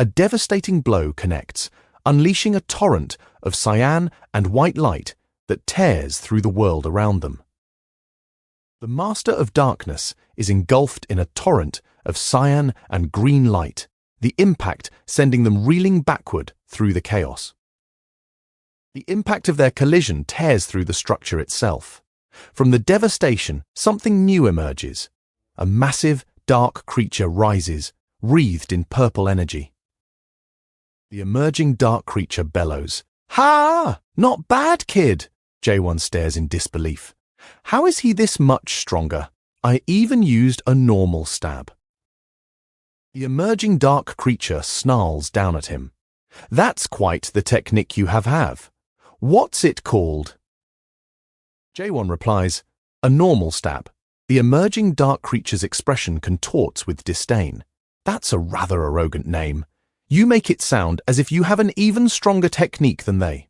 A devastating blow connects, unleashing a torrent of cyan and white light that tears through the world around them. The Master of Darkness is engulfed in a torrent of cyan and green light, the impact sending them reeling backward through the chaos. The impact of their collision tears through the structure itself. From the devastation, something new emerges. A massive, dark creature rises, wreathed in purple energy. The emerging dark creature bellows. "Ha! Not bad, kid!" Jaehwan stares in disbelief. "How is he this much stronger? I even used a normal stab." The emerging dark creature snarls down at him. "That's quite the technique you have. What's it called?" Jaehwan replies, "A normal stab." The emerging dark creature's expression contorts with disdain. "That's a rather arrogant name. You make it sound as if you have an even stronger technique than they."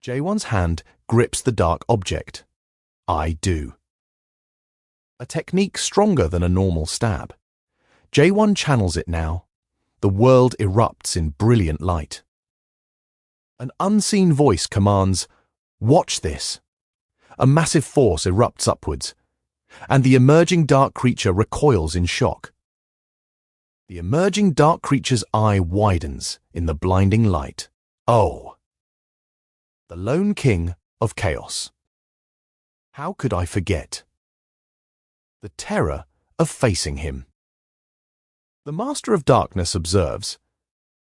Jaehwan's hand grips the dark object. "I do." A technique stronger than a normal stab. Jaehwan channels it now. The world erupts in brilliant light. An unseen voice commands, "Watch this." A massive force erupts upwards, and the emerging dark creature recoils in shock. The emerging dark creature's eye widens in the blinding light. Oh! The lone king of chaos. How could I forget? The terror of facing him. The Master of Darkness observes,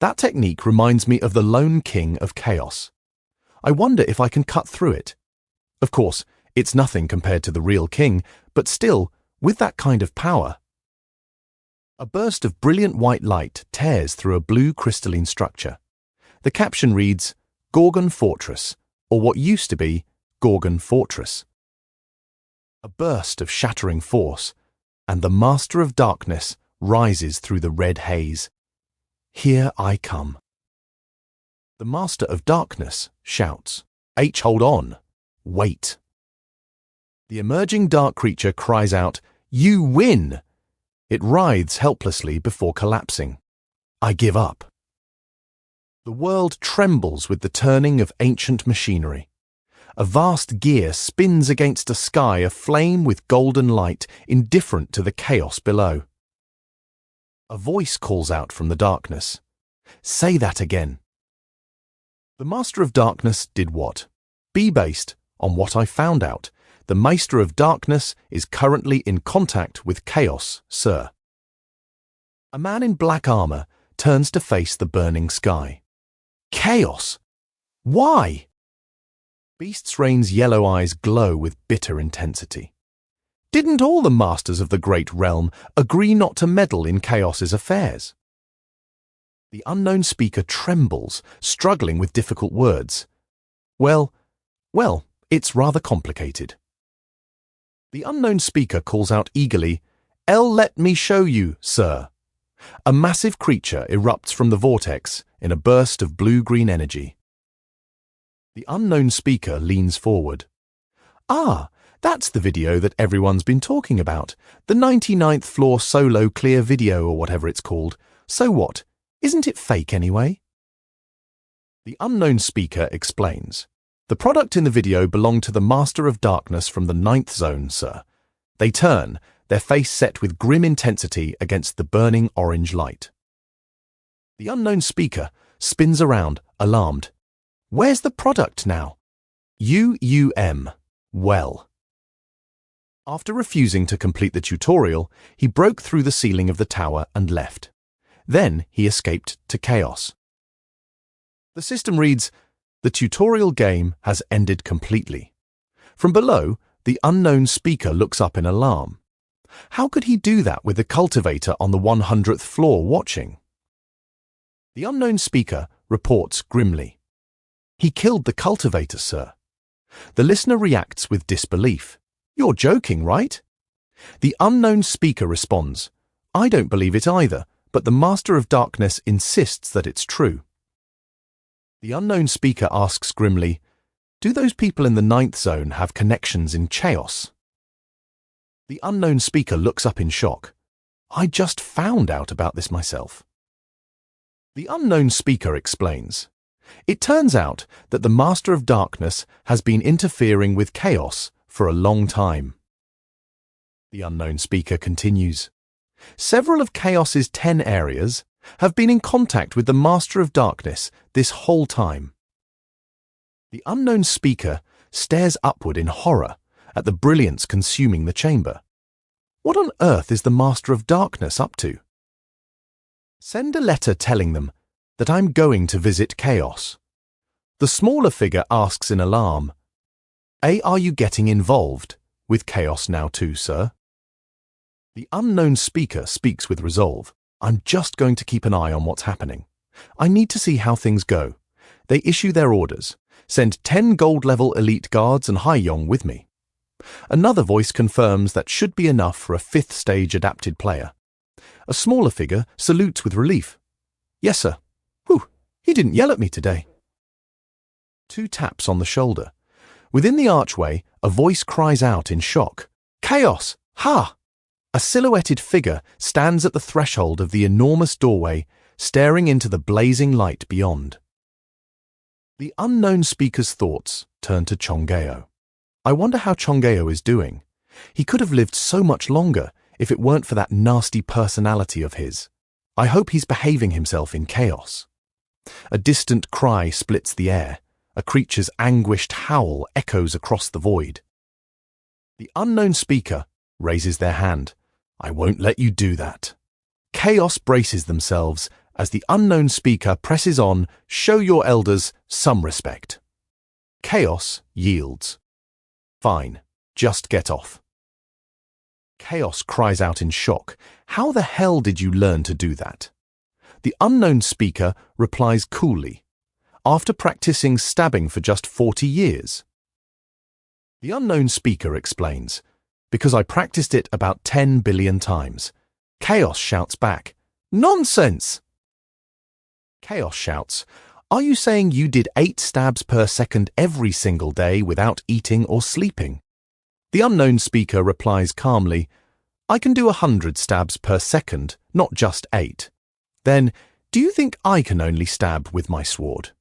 "That technique reminds me of the lone king of chaos. I wonder if I can cut through it." Of course, it's nothing compared to the real king, but still, with that kind of power. A burst of brilliant white light tears through a blue crystalline structure. The caption reads, "Gorgon Fortress," or what used to be Gorgon Fortress. A burst of shattering force, and the Master of Darkness rises through the red haze. "Here I come." The Master of Darkness shouts, hold on. Wait." The emerging dark creature cries out, "You win!" It writhes helplessly before collapsing. "I give up." The world trembles with the turning of ancient machinery. A vast gear spins against a sky aflame with golden light, indifferent to the chaos below. A voice calls out from the darkness. "Say that again." The Master of Darkness did what? Based on what I found out, the Maester of Darkness is currently in contact with chaos, sir. A man in black armor turns to face the burning sky. Chaos! Why? Beast's Reign's yellow eyes glow with bitter intensity. Didn't all the masters of the great realm agree not to meddle in chaos's affairs? The unknown speaker trembles, struggling with difficult words. Well, it's rather complicated. The unknown speaker calls out eagerly, Let me show you, sir." A massive creature erupts from the vortex in a burst of blue-green energy. The unknown speaker leans forward. "Ah, that's the video that everyone's been talking about. The 99th floor solo clear video or whatever it's called. So what? Isn't it fake anyway?" The unknown speaker explains. "The product in the video belonged to the Master of Darkness from the 9th zone, sir. They turn, their face set with grim intensity against the burning orange light." The unknown speaker spins around, alarmed. "Where's the product now?" Well. After refusing to complete the tutorial, he broke through the ceiling of the tower and left. Then he escaped to chaos. The system reads, "The tutorial game has ended completely." From below, the unknown speaker looks up in alarm. How could he do that with the cultivator on the 100th floor watching? The unknown speaker reports grimly. "He killed the cultivator, sir." The listener reacts with disbelief. "You're joking, right?" The unknown speaker responds, "I don't believe it either, but the Master of Darkness insists that it's true." The unknown speaker asks grimly, "Do those people in the 9th zone have connections in chaos?" The unknown speaker looks up in shock. "I just found out about this myself." The unknown speaker explains. It turns out that the Master of Darkness has been interfering with chaos for a long time. The unknown speaker continues. Several of Chaos's 10 areas have been in contact with the Master of Darkness this whole time. The unknown speaker stares upward in horror at the brilliance consuming the chamber. What on earth is the Master of Darkness up to? Send a letter telling them that I'm going to visit Chaos. The smaller figure asks in alarm, Are you getting involved with Chaos now too, sir? The unknown speaker speaks with resolve. I'm just going to keep an eye on what's happening. I need to see how things go. They issue their orders. Send 10 gold-level elite guards and Haiyong with me. Another voice confirms that should be enough for a 5th stage adapted player. A smaller figure salutes with relief. Yes, sir. Whew, he didn't yell at me today. 2 taps on the shoulder. Within the archway, a voice cries out in shock. Chaos! Ha! A silhouetted figure stands at the threshold of the enormous doorway, staring into the blazing light beyond. The unknown speaker's thoughts turn to Chongeo. I wonder how Chongeo is doing. He could have lived so much longer if it weren't for that nasty personality of his. I hope he's behaving himself in chaos. A distant cry splits the air. A creature's anguished howl echoes across the void. The unknown speaker raises their hand. I won't let you do that. Chaos braces themselves as the unknown speaker presses on, show your elders some respect. Chaos yields. Fine, just get off. Chaos cries out in shock. How the hell did you learn to do that? The unknown speaker replies coolly. After practicing stabbing for just 40 years. The unknown speaker explains. Because I practiced it about 10 billion times. Chaos shouts back. Nonsense! Chaos shouts, Are you saying you did 8 stabs per second every single day without eating or sleeping? The unknown speaker replies calmly, I can do 100 stabs per second, not just 8. Then, do you think I can only stab with my sword?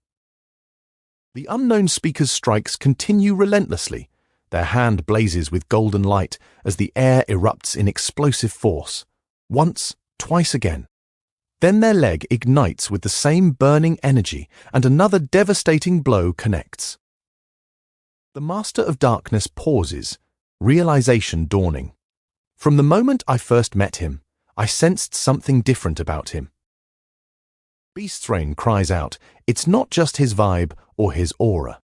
The unknown speaker's strikes continue relentlessly. Their hand blazes with golden light as the air erupts in explosive force. Once, twice again. Then their leg ignites with the same burning energy and another devastating blow connects. The Master of Darkness pauses, realization dawning. From the moment I first met him, I sensed something different about him. Beast's cries out, it's not just his vibe or his aura.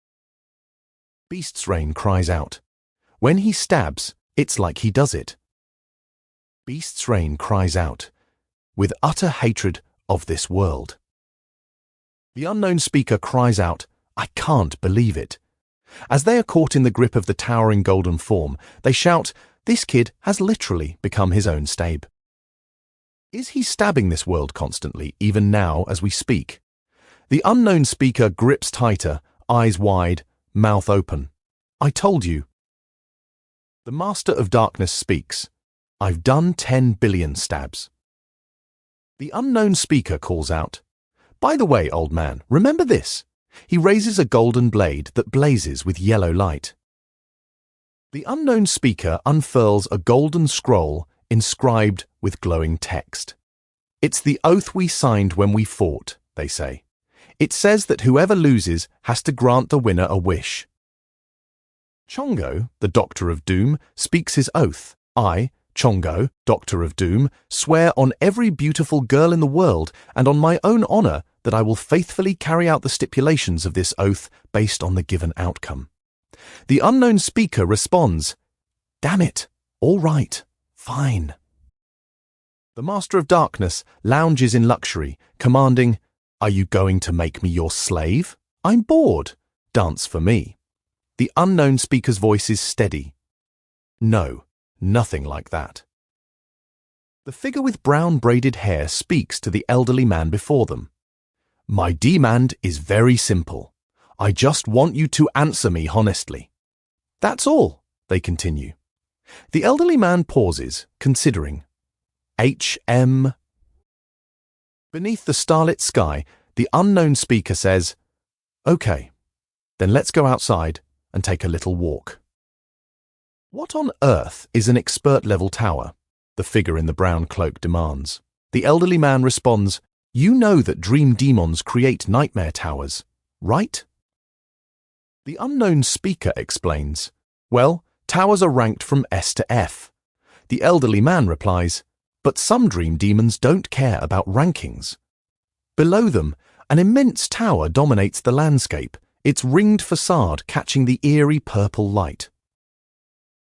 Beast's cries out. When he stabs, it's like he does it. Beast's cries out, with utter hatred of this world. The unknown speaker cries out, I can't believe it. As they are caught in the grip of the towering golden form, they shout, this kid has literally become his own stabe. Is he stabbing this world constantly, even now as we speak? The unknown speaker grips tighter, eyes wide, mouth open. I told you. The Master of Darkness speaks. I've done 10 billion stabs. The unknown speaker calls out. By the way, old man, remember this. He raises a golden blade that blazes with yellow light. The unknown speaker unfurls a golden scroll inscribed with glowing text. It's the oath we signed when we fought, they say. It says that whoever loses has to grant the winner a wish. Chongo, the Doctor of Doom, speaks his oath. I, Chongo, Doctor of Doom, swear on every beautiful girl in the world and on my own honor that I will faithfully carry out the stipulations of this oath based on the given outcome. The unknown speaker responds, Damn it, all right, fine. The Master of Darkness lounges in luxury, commanding, Are you going to make me your slave? I'm bored. Dance for me. The unknown speaker's voice is steady. No, nothing like that. The figure with brown braided hair speaks to the elderly man before them. My demand is very simple. I just want you to answer me honestly. That's all, they continue. The elderly man pauses, considering. HM. Beneath the starlit sky, the unknown speaker says, "Okay, then let's go outside and take a little walk." "What on earth is an expert-level tower?" the figure in the brown cloak demands. The elderly man responds, "You know that dream demons create nightmare towers, right?" The unknown speaker explains, "Well, towers are ranked from S to F." The elderly man replies, "But some dream demons don't care about rankings." Below them, an immense tower dominates the landscape, its ringed facade catching the eerie purple light.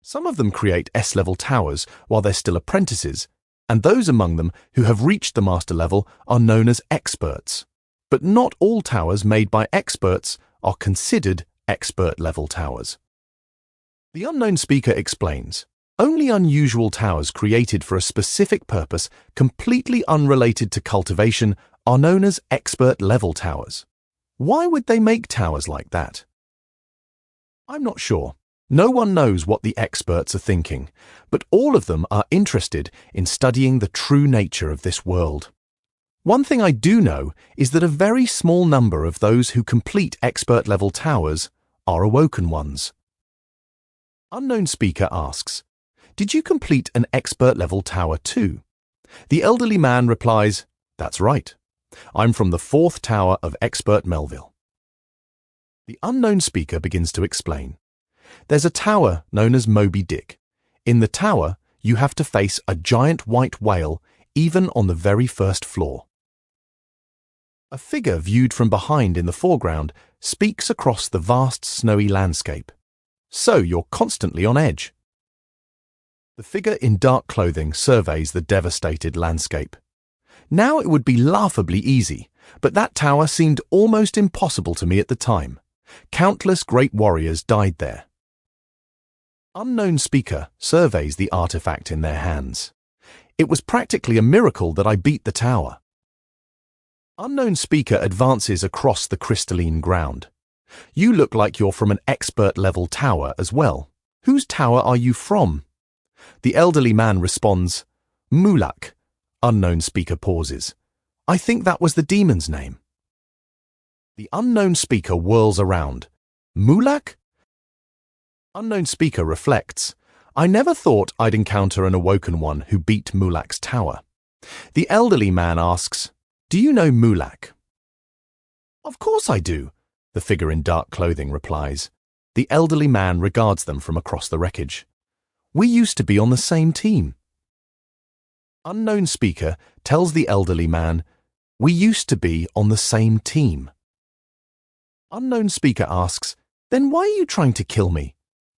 Some of them create S-level towers while they're still apprentices, and those among them who have reached the master level are known as experts. But not all towers made by experts are considered expert-level towers. The unknown speaker explains, "Only unusual towers created for a specific purpose, completely unrelated to cultivation, are known as expert-level towers. Why would they make towers like that?" I'm not sure. No one knows what the experts are thinking, but all of them are interested in studying the true nature of this world. One thing I do know is that a very small number of those who complete expert-level towers are awoken ones. Unknown speaker asks, "Did you complete an expert-level tower too?" The elderly man replies, "That's right. I'm from the 4th tower of Expert Melville." The unknown speaker begins to explain. There's a tower known as Moby Dick. In the tower, you have to face a giant white whale, even on the very first floor. A figure viewed from behind in the foreground speaks across the vast snowy landscape. So you're constantly on edge. The figure in dark clothing surveys the devastated landscape. Now it would be laughably easy, but that tower seemed almost impossible to me at the time. Countless great warriors died there. Unknown speaker surveys the artifact in their hands. It was practically a miracle that I beat the tower. Unknown speaker advances across the crystalline ground. You look like you're from an expert-level tower as well. Whose tower are you from? The elderly man responds, "Mulak." Unknown speaker pauses. "I think that was the demon's name." The unknown speaker whirls around. "Mulak?" Unknown speaker reflects. "I never thought I'd encounter an awoken one who beat Mulak's tower." The elderly man asks, "Do you know Mulak?" "Of course I do," the figure in dark clothing replies. The elderly man regards them from across the wreckage. "We used to be on the same team." Unknown speaker tells the elderly man, "We used to be on the same team." Unknown speaker asks, "Then why are you trying to kill me?"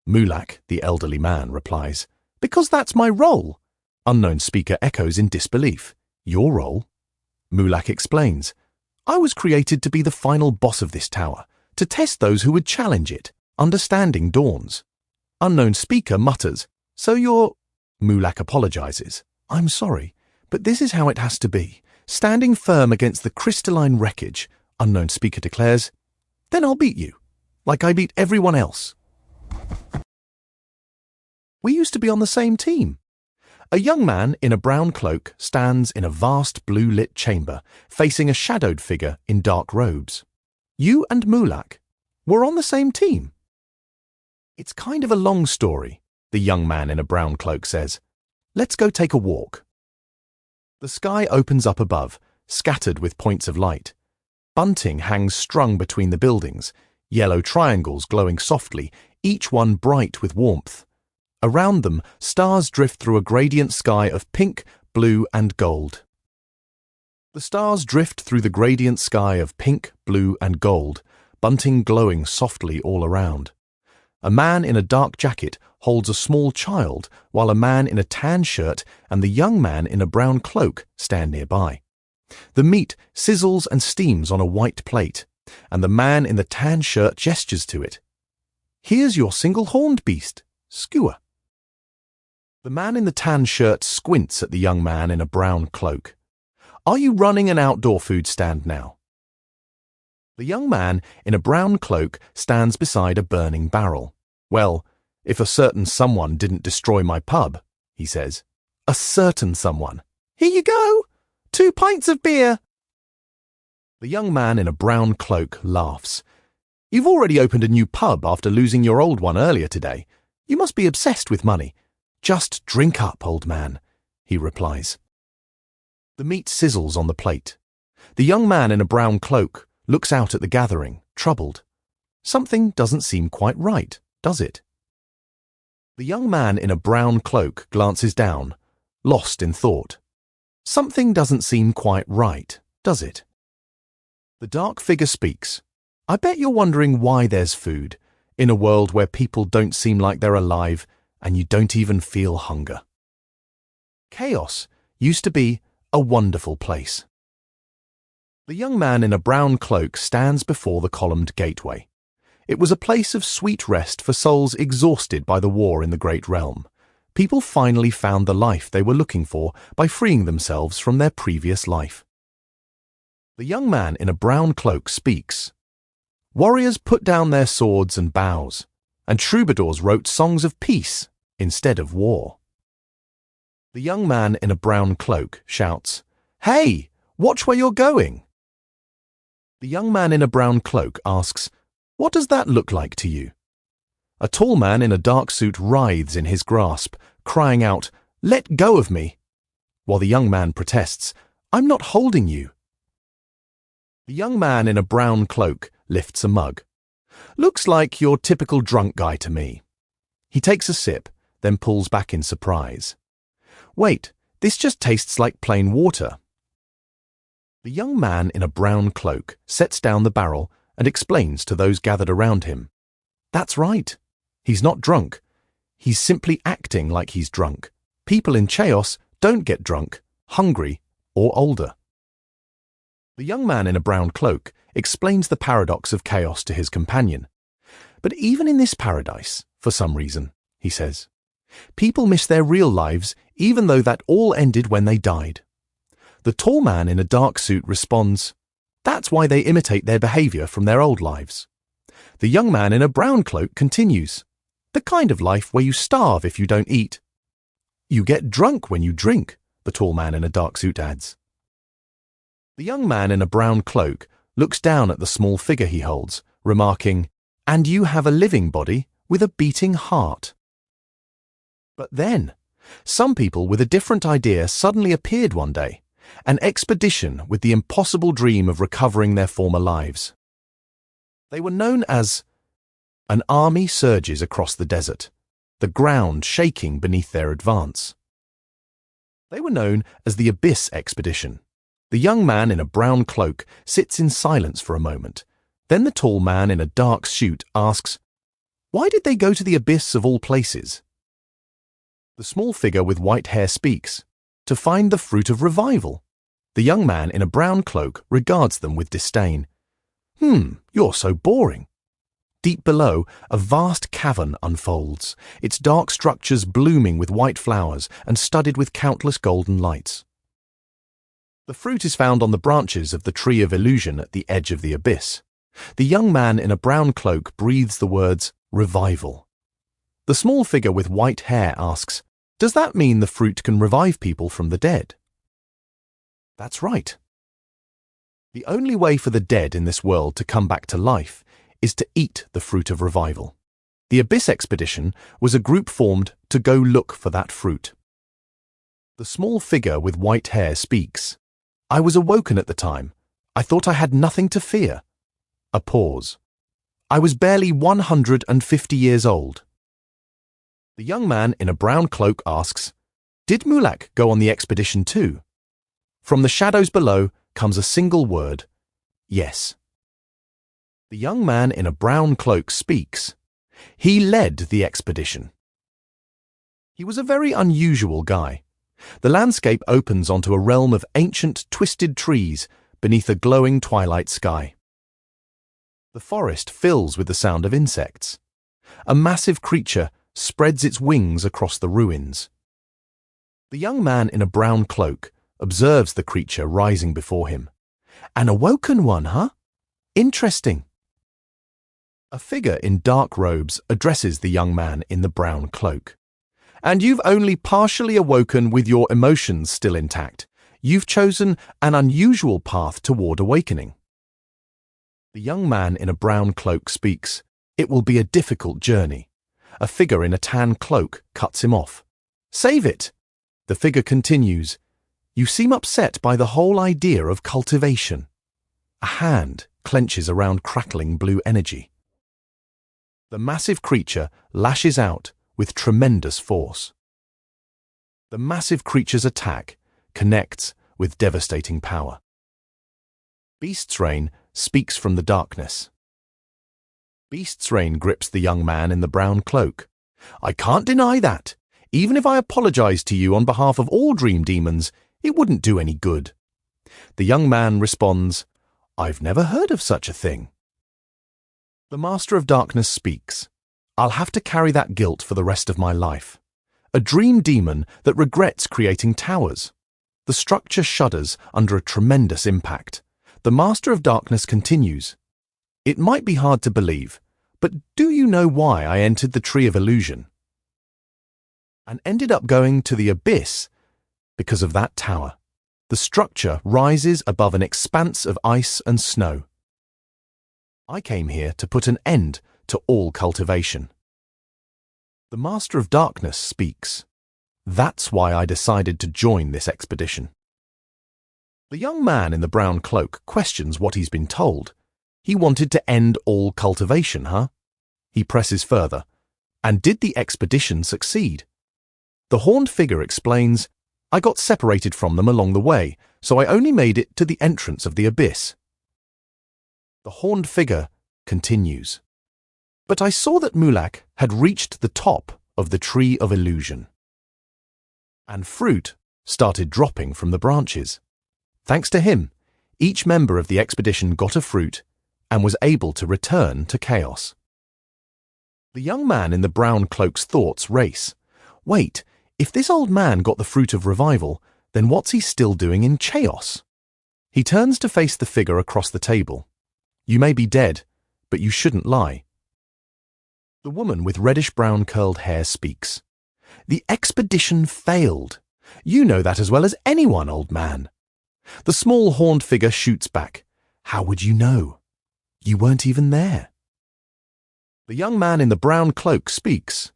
Mulak, the elderly man, replies, "Because that's my role." Unknown speaker echoes in disbelief. "Your role?" Mulak explains, "I was created to be the final boss of this tower, to test those who would challenge it. Understanding dawns." Unknown speaker mutters, "So you're—" Mulak apologizes. "I'm sorry, but this is how it has to be. Standing firm against the crystalline wreckage," Unknown speaker declares, "then I'll beat you, like I beat everyone else." We used to be on the same team. A young man in a brown cloak stands in a vast blue-lit chamber, facing a shadowed figure in dark robes. "You and Mulak were on the same team?" "It's kind of a long story," the young man in a brown cloak says. "Let's go take a walk." The sky opens up above, scattered with points of light. Bunting hangs strung between the buildings, yellow triangles glowing softly, each one bright with warmth. Around them, stars drift through a gradient sky of pink, blue, and gold. The stars drift through the gradient sky of pink, blue, and gold, Bunting glowing softly all around. A man in a dark jacket holds a small child, while a man in a tan shirt and the young man in a brown cloak stand nearby. The meat sizzles and steams on a white plate, and the man in the tan shirt gestures to it. "Here's your single-horned beast, Skewer." The man in the tan shirt squints at the young man in a brown cloak. "Are you running an outdoor food stand now?" The young man in a brown cloak stands beside a burning barrel. "Well, if a certain someone didn't destroy my pub," he says. "A certain someone." "Here you go!" 2 pints of beer." The young man in a brown cloak laughs. "You've already opened a new pub after losing your old one earlier today. You must be obsessed with money." "Just drink up, old man," he replies. The meat sizzles on the plate. The young man in a brown cloak looks out at the gathering, troubled. Something doesn't seem quite right, does it? The young man in a brown cloak glances down, lost in thought. Something doesn't seem quite right, does it? The dark figure speaks. "I bet you're wondering why there's food in a world where people don't seem like they're alive and you don't even feel hunger. Chaos used to be a wonderful place." The young man in a brown cloak stands before the columned gateway. It was a place of sweet rest for souls exhausted by the war in the Great Realm. People finally found the life they were looking for by freeing themselves from their previous life. The young man in a brown cloak speaks. "Warriors put down their swords and bows, and troubadours wrote songs of peace instead of war." The young man in a brown cloak shouts, "Hey, watch where you're going." The young man in a brown cloak asks, "What does that look like to you?" A tall man in a dark suit writhes in his grasp, crying out, "Let go of me," while the young man protests, "I'm not holding you." The young man in a brown cloak lifts a mug. "Looks like your typical drunk guy to me." He takes a sip, then pulls back in surprise. "Wait, this just tastes like plain water." The young man in a brown cloak sets down the barrel and explains to those gathered around him. That's right. He's not drunk. He's simply acting like he's drunk. People in Chaos don't get drunk, hungry, or older. The young man in a brown cloak explains the paradox of chaos to his companion. "But even in this paradise, for some reason," he says, "people miss their real lives even though that all ended when they died." The tall man in a dark suit responds, "That's why they imitate their behavior from their old lives." The young man in a brown cloak continues, "The kind of life where you starve if you don't eat." "You get drunk when you drink," the tall man in a dark suit adds. The young man in a brown cloak looks down at the small figure he holds, remarking, "And you have a living body with a beating heart." But then, some people with a different idea suddenly appeared one day, an expedition with the impossible dream of recovering their former lives. They were known as an army surges across the desert, the ground shaking beneath their advance. They were known as the Abyss Expedition. The young man in a brown cloak sits in silence for a moment. Then the tall man in a dark suit asks, "Why did they go to the abyss of all places?" The small figure with white hair speaks, "To find the fruit of revival." The young man in a brown cloak regards them with disdain. You're so boring." Deep below, a vast cavern unfolds, its dark structures blooming with white flowers and studded with countless golden lights. The fruit is found on the branches of the tree of illusion at the edge of the abyss. The young man in a brown cloak breathes the words, "revival." The small figure with white hair asks, "Does that mean the fruit can revive people from the dead?" That's right. The only way for the dead in this world to come back to life is to eat the fruit of revival. The Abyss Expedition was a group formed to go look for that fruit. The small figure with white hair speaks. "I was awoken at the time. I thought I had nothing to fear." A pause. "I was barely 150 years old." The young man in a brown cloak asks, "Did Mulak go on the expedition too?" From the shadows below comes a single word, "Yes." The young man in a brown cloak speaks. He led the expedition. He was a very unusual guy. The landscape opens onto a realm of ancient, twisted trees beneath a glowing twilight sky. The forest fills with the sound of insects. A massive creature spreads its wings across the ruins. The young man in a brown cloak observes the creature rising before him. "An awoken one, huh? Interesting." A figure in dark robes addresses the young man in the brown cloak. "And you've only partially awoken with your emotions still intact. You've chosen an unusual path toward awakening. The young man in a brown cloak speaks. It will be a difficult journey. A figure in a tan cloak cuts him off. Save it! The figure continues. You seem upset by the whole idea of cultivation. A hand clenches around crackling blue energy. The massive creature lashes out with tremendous force. The massive creature's attack connects with devastating power. Beast's Reign speaks from the darkness. Beast's Reign grips the young man in the brown cloak. I can't deny that. Even if I apologize to you on behalf of all dream demons, it wouldn't do any good. The young man responds, I've never heard of such a thing. The Master of Darkness speaks. I'll have to carry that guilt for the rest of my life. A dream demon that regrets creating towers. The structure shudders under a tremendous impact. The Master of Darkness continues. It might be hard to believe, but do you know why I entered the Tree of Illusion? And ended up going to the abyss because of that tower. The structure rises above an expanse of ice and snow. I came here to put an end to all cultivation. The Master of Darkness speaks. That's why I decided to join this expedition. The young man in the brown cloak questions what he's been told. He wanted to end all cultivation, huh? He presses further. And did the expedition succeed? The horned figure explains, I got separated from them along the way, so I only made it to the entrance of the abyss. The horned figure continues. But I saw that Mulak had reached the top of the Tree of Illusion. And fruit started dropping from the branches. Thanks to him, each member of the expedition got a fruit and was able to return to chaos. The young man in the brown cloak's thoughts race. Wait, if this old man got the fruit of revival, then what's he still doing in chaos? He turns to face the figure across the table. You may be dead, but you shouldn't lie. The woman with reddish-brown curled hair speaks. The expedition failed. You know that as well as anyone, old man. The small horned figure shoots back. How would you know? You weren't even there. The young man in the brown cloak speaks.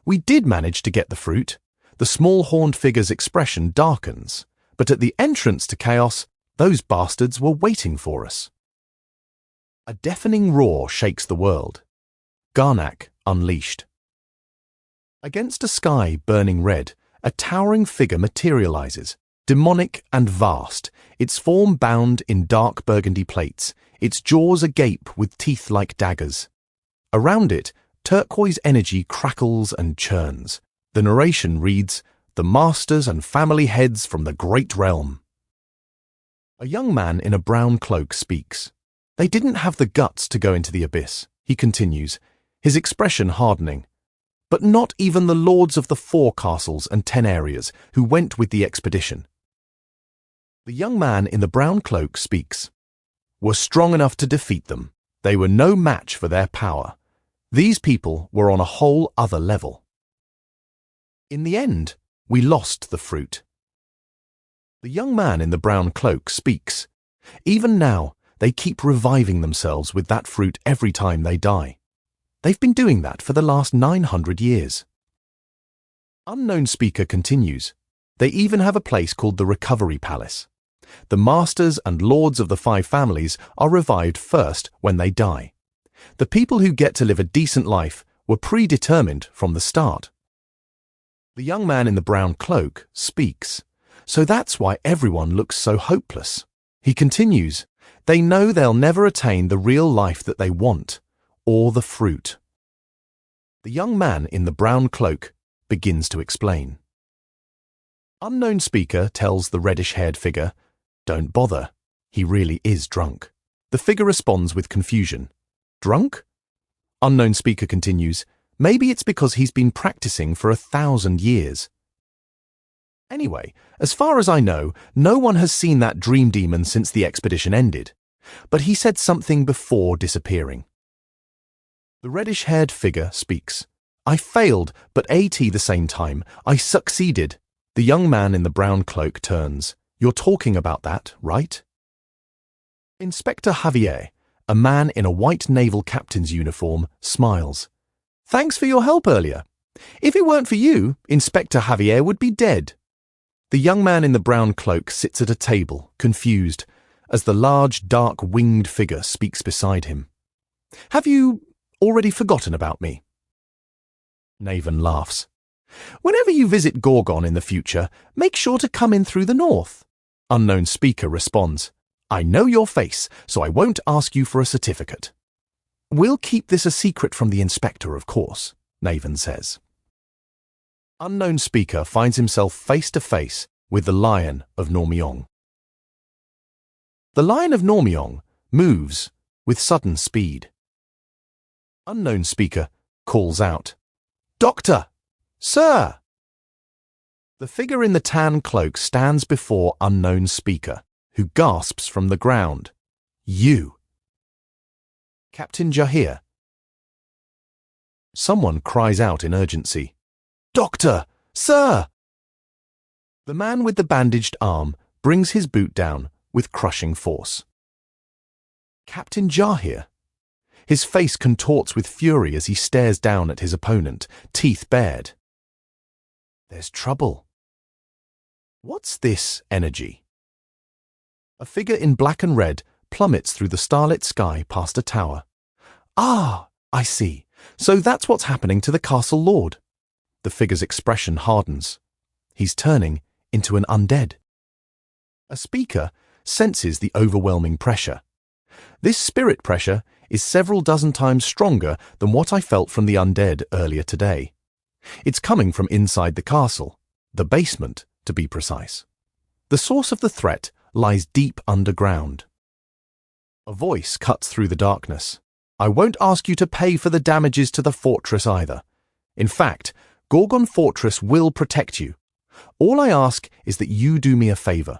We did manage to get the fruit. The small horned figure's expression darkens, but at the entrance to chaos, those bastards were waiting for us. A deafening roar shakes the world. Garnak unleashed. Against a sky burning red, a towering figure materializes, demonic and vast, its form bound in dark burgundy plates, its jaws agape with teeth like daggers. Around it, turquoise energy crackles and churns. The narration reads, The masters and family heads from the great realm. A young man in a brown cloak speaks. They didn't have the guts to go into the abyss, he continues, his expression hardening. But not even the lords of the 4 castles and 10 areas who went with the expedition. The young man in the brown cloak speaks. Were strong enough to defeat them. They were no match for their power. These people were on a whole other level. In the end, we lost the fruit. The young man in the brown cloak speaks. Even now, they keep reviving themselves with that fruit every time they die. They've been doing that for the last 900 years. Unknown speaker continues. They even have a place called the Recovery Palace. The masters and lords of the 5 families are revived first when they die. The people who get to live a decent life were predetermined from the start. The young man in the brown cloak speaks. So that's why everyone looks so hopeless. He continues. They know they'll never attain the real life that they want, or the fruit. The young man in the brown cloak begins to explain. Unknown speaker tells the reddish-haired figure, Don't bother, he really is drunk. The figure responds with confusion. Drunk? Unknown speaker continues, Maybe it's because he's been practicing for 1,000 years. Anyway, as far as I know, no one has seen that dream demon since the expedition ended. But he said something before disappearing. The reddish-haired figure speaks. I failed, but at the same time, I succeeded. The young man in the brown cloak turns. You're talking about that, right? Inspector Javier, a man in a white naval captain's uniform, smiles. Thanks for your help earlier. If it weren't for you, Inspector Javier would be dead. The young man in the brown cloak sits at a table, confused, as the large, dark, winged figure speaks beside him. Have you already forgotten about me? Naven laughs. Whenever you visit Gorgon in the future, make sure to come in through the north. Unknown speaker responds. I know your face, so I won't ask you for a certificate. We'll keep this a secret from the inspector, of course, Naven says. Unknown speaker finds himself face to face with the Lion of Normyong. The Lion of Normyong moves with sudden speed. Unknown speaker calls out, Doctor! Sir! The figure in the tan cloak stands before unknown speaker, who gasps from the ground. You! Captain Jahir. Someone cries out in urgency. Doctor! Sir! The man with the bandaged arm brings his boot down with crushing force. Captain Jahir. His face contorts with fury as he stares down at his opponent, teeth bared. There's trouble. What's this energy? A figure in black and red plummets through the starlit sky past a tower. Ah, I see. So that's what's happening to the castle lord. The figure's expression hardens. He's turning into an undead. A speaker senses the overwhelming pressure. This spirit pressure is several dozen times stronger than what I felt from the undead earlier today. It's coming from inside the castle, the basement, to be precise. The source of the threat lies deep underground. A voice cuts through the darkness. I won't ask you to pay for the damages to the fortress either. In fact, Gorgon Fortress will protect you. All I ask is that you do me a favor.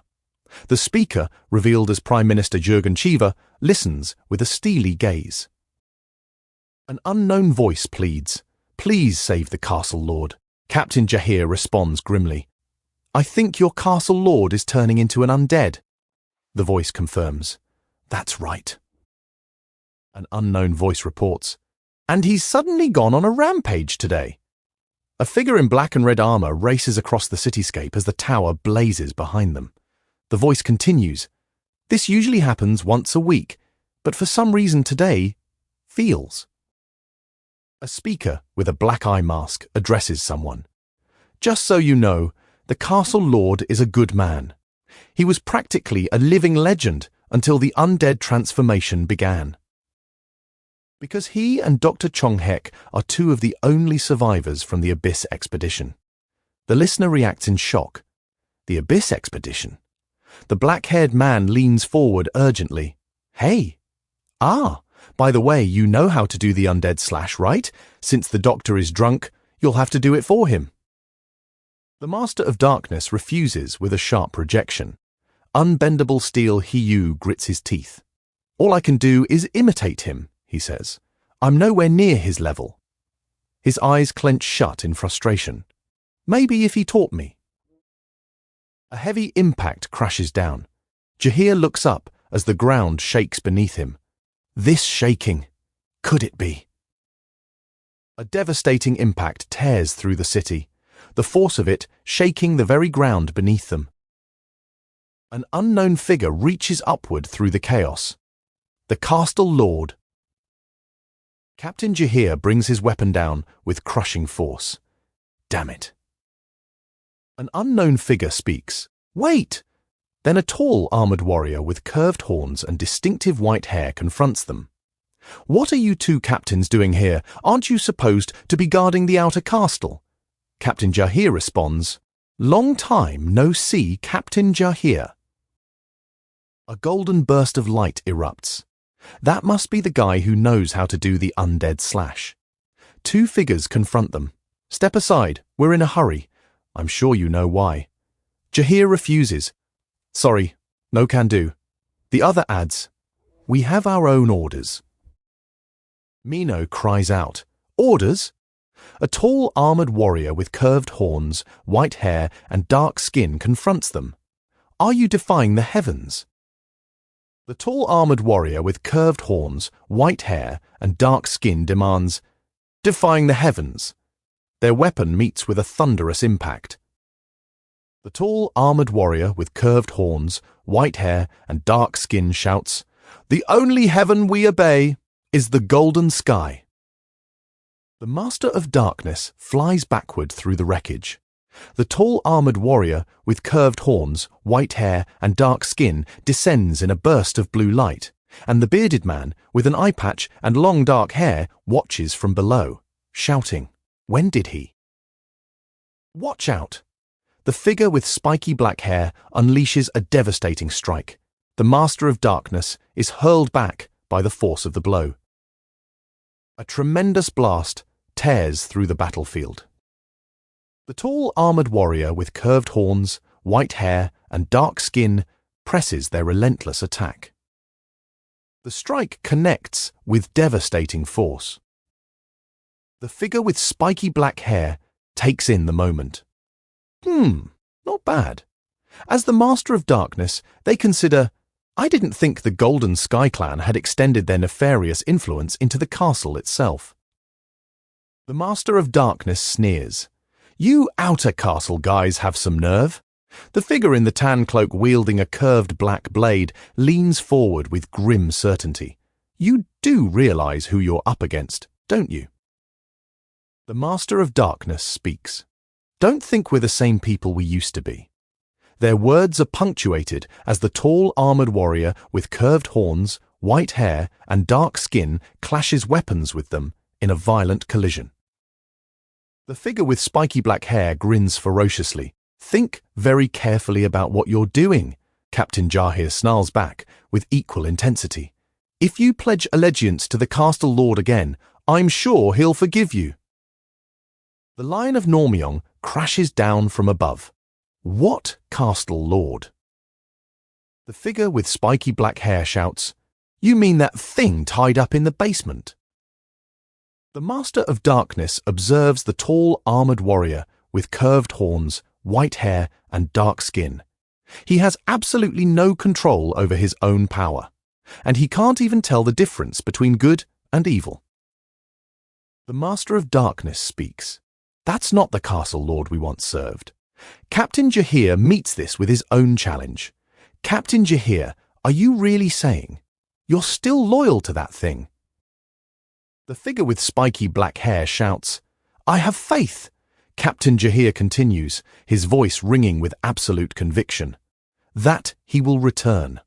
The speaker, revealed as Prime Minister Jürgen Cheever, listens with a steely gaze. An unknown voice pleads, Please save the castle lord. Captain Jahir responds grimly. I think your castle lord is turning into an undead. The voice confirms. That's right. An unknown voice reports. And he's suddenly gone on a rampage today. A figure in black and red armor races across the cityscape as the tower blazes behind them. The voice continues. This usually happens once a week, but for some reason today, feels. A speaker with a black eye mask addresses someone. Just so you know, the castle lord is a good man. He was practically a living legend until the undead transformation began. Because he and Dr. Chonghek are two of the only survivors from the Abyss expedition. The listener reacts in shock. The Abyss expedition? The black-haired man leans forward urgently. Hey! By the way, you know how to do the undead slash, right? Since the doctor is drunk, you'll have to do it for him. The Master of Darkness refuses with a sharp rejection. Unbendable steel Hiyu grits his teeth. All I can do is imitate him, he says. I'm nowhere near his level. His eyes clench shut in frustration. Maybe if he taught me. A heavy impact crashes down. Jahir looks up as the ground shakes beneath him. This shaking, could it be? A devastating impact tears through the city, the force of it shaking the very ground beneath them. An unknown figure reaches upward through the chaos. The castle lord. Captain Jahir brings his weapon down with crushing force. Damn it. An unknown figure speaks. Wait! Then a tall armored warrior with curved horns and distinctive white hair confronts them. What are you two captains doing here? Aren't you supposed to be guarding the outer castle? Captain Jahir responds, Long time no see, Captain Jahir. A golden burst of light erupts. That must be the guy who knows how to do the undead slash. Two figures confront them. Step aside, we're in a hurry. I'm sure you know why. Jahir refuses. Sorry, no can do. The other adds, We have our own orders. Mino cries out, Orders? A tall armored warrior with curved horns, white hair and dark skin confronts them. Are you defying the heavens? The tall armored warrior with curved horns, white hair, and dark skin demands, defying the heavens. Their weapon meets with a thunderous impact. The tall armored warrior with curved horns, white hair, and dark skin shouts, the only heaven we obey is the golden sky. The master of darkness flies backward through the wreckage. The tall armored warrior with curved horns, white hair, and dark skin descends in a burst of blue light, and the bearded man with an eye patch and long dark hair watches from below, shouting, when did he? Watch out! The figure with spiky black hair unleashes a devastating strike. The master of darkness is hurled back by the force of the blow. A tremendous blast tears through the battlefield. The tall armored warrior with curved horns, white hair, and dark skin presses their relentless attack. The strike connects with devastating force. The figure with spiky black hair takes in the moment. Not bad. As the master of darkness, they consider, I didn't think the Golden Sky Clan had extended their nefarious influence into the castle itself. The master of darkness sneers. You outer castle guys have some nerve. The figure in the tan cloak wielding a curved black blade leans forward with grim certainty. You do realize who you're up against, don't you? The master of darkness speaks. Don't think we're the same people we used to be. Their words are punctuated as the tall armored warrior with curved horns, white hair, and dark skin clashes weapons with them in a violent collision. The figure with spiky black hair grins ferociously. Think very carefully about what you're doing, Captain Jahir snarls back with equal intensity. If you pledge allegiance to the Castle Lord again, I'm sure he'll forgive you. The Lion of Normyong crashes down from above. What Castle Lord? The figure with spiky black hair shouts, You mean that thing tied up in the basement? The Master of Darkness observes the tall armored warrior with curved horns, white hair, and dark skin. He has absolutely no control over his own power, and he can't even tell the difference between good and evil. The Master of Darkness speaks. That's not the Castle Lord we once served. Captain Jahir meets this with his own challenge. Captain Jahir, are you really saying you're still loyal to that thing? The figure with spiky black hair shouts, I have faith. Captain Jahir continues, his voice ringing with absolute conviction, that he will return.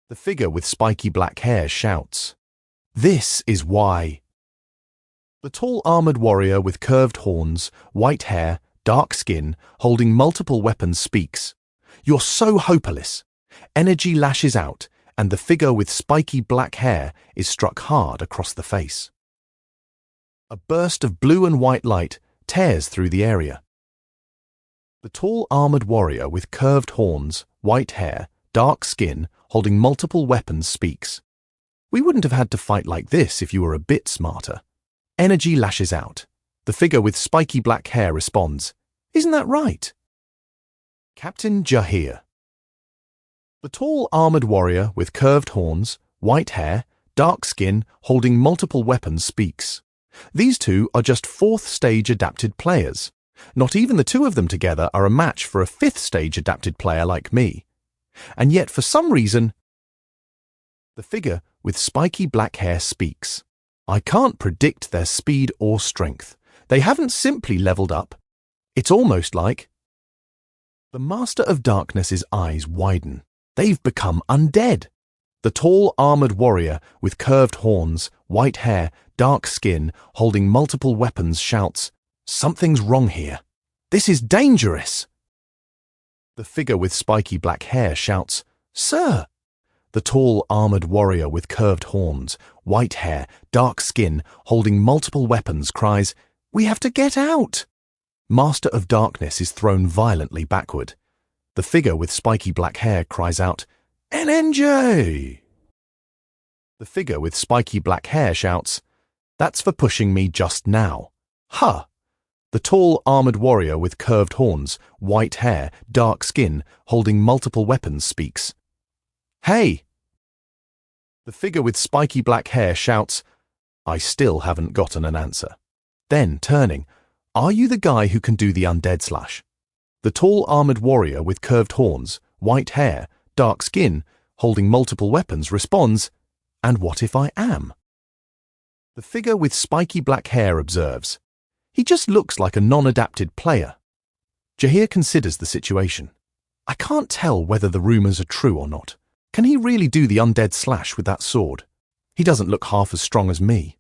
The figure with spiky black hair shouts, This is why. The tall armored warrior with curved horns, white hair, dark skin, holding multiple weapons speaks. You're so hopeless. Energy lashes out, and the figure with spiky black hair is struck hard across the face. A burst of blue and white light tears through the area. The tall armored warrior with curved horns, white hair, dark skin, holding multiple weapons speaks. We wouldn't have had to fight like this if you were a bit smarter. Energy lashes out. The figure with spiky black hair responds, Isn't that right? Captain Jahir. The tall armored warrior with curved horns, white hair, dark skin, holding multiple weapons speaks. These two are just 4th stage adapted players. Not even the two of them together are a match for a 5th stage adapted player like me. And yet for some reason, the figure with spiky black hair speaks. I can't predict their speed or strength. They haven't simply leveled up. It's almost like... The Master of Darkness's eyes widen. They've become undead. The tall armored warrior with curved horns, white hair, dark skin, holding multiple weapons shouts, Something's wrong here. This is dangerous. The figure with spiky black hair shouts, Sir! The tall armored warrior with curved horns, white hair, dark skin, holding multiple weapons cries, We have to get out! Master of Darkness is thrown violently backward. The figure with spiky black hair cries out, NNJ! The figure with spiky black hair shouts, That's for pushing me just now. Huh! The tall, armored warrior with curved horns, white hair, dark skin, holding multiple weapons speaks. "Hey!" The figure with spiky black hair shouts. I still haven't gotten an answer. Then, turning, "Are you the guy who can do the undead slash?" The tall, armored warrior with curved horns, white hair, dark skin, holding multiple weapons responds, "And what if I am?" The figure with spiky black hair observes. He just looks like a non-adapted player. Jahir considers the situation. I can't tell whether the rumors are true or not. Can he really do the undead slash with that sword? He doesn't look half as strong as me.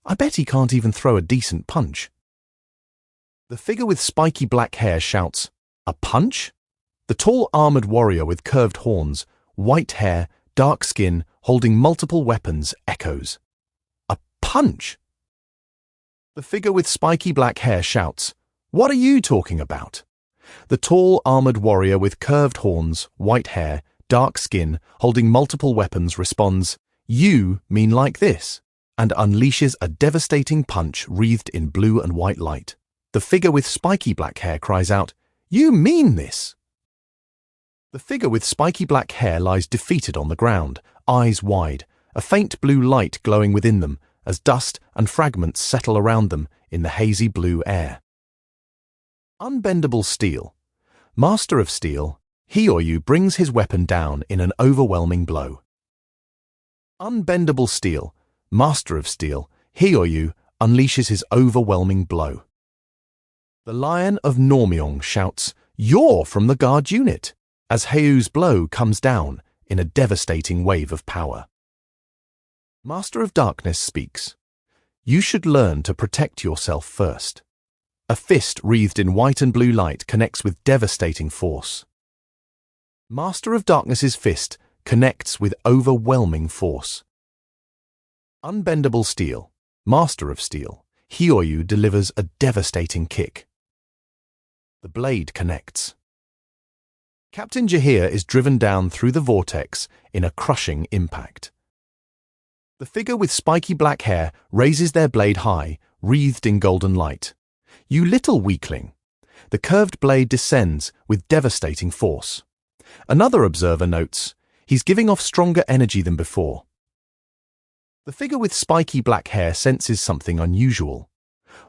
I bet he can't even throw a decent punch. The figure with spiky black hair shouts, "A punch?" The tall armored warrior with curved horns, white hair, dark skin, holding multiple weapons echoes. "A punch?" The figure with spiky black hair shouts, "What are you talking about?" The tall armored warrior with curved horns, white hair, dark skin, holding multiple weapons responds, "You mean like this," and unleashes a devastating punch wreathed in blue and white light. The figure with spiky black hair cries out, "You mean this?" The figure with spiky black hair lies defeated on the ground, eyes wide, a faint blue light glowing within them as dust and fragments settle around them in the hazy blue air. Unbendable steel. Master of steel, he or you brings his weapon down in an overwhelming blow. Unbendable steel. Master of steel, he or you unleashes his overwhelming blow. The Lion of Normyong shouts, "You're from the guard unit," as Heu's blow comes down in a devastating wave of power. Master of Darkness speaks. "You should learn to protect yourself first." A fist wreathed in white and blue light connects with devastating force. Master of Darkness's fist connects with overwhelming force. Unbendable steel. Master of steel, he or you delivers a devastating kick. The blade connects. Captain Jahir is driven down through the vortex in a crushing impact. The figure with spiky black hair raises their blade high, wreathed in golden light. "You little weakling." The curved blade descends with devastating force. Another observer notes, "He's giving off stronger energy than before." The figure with spiky black hair senses something unusual.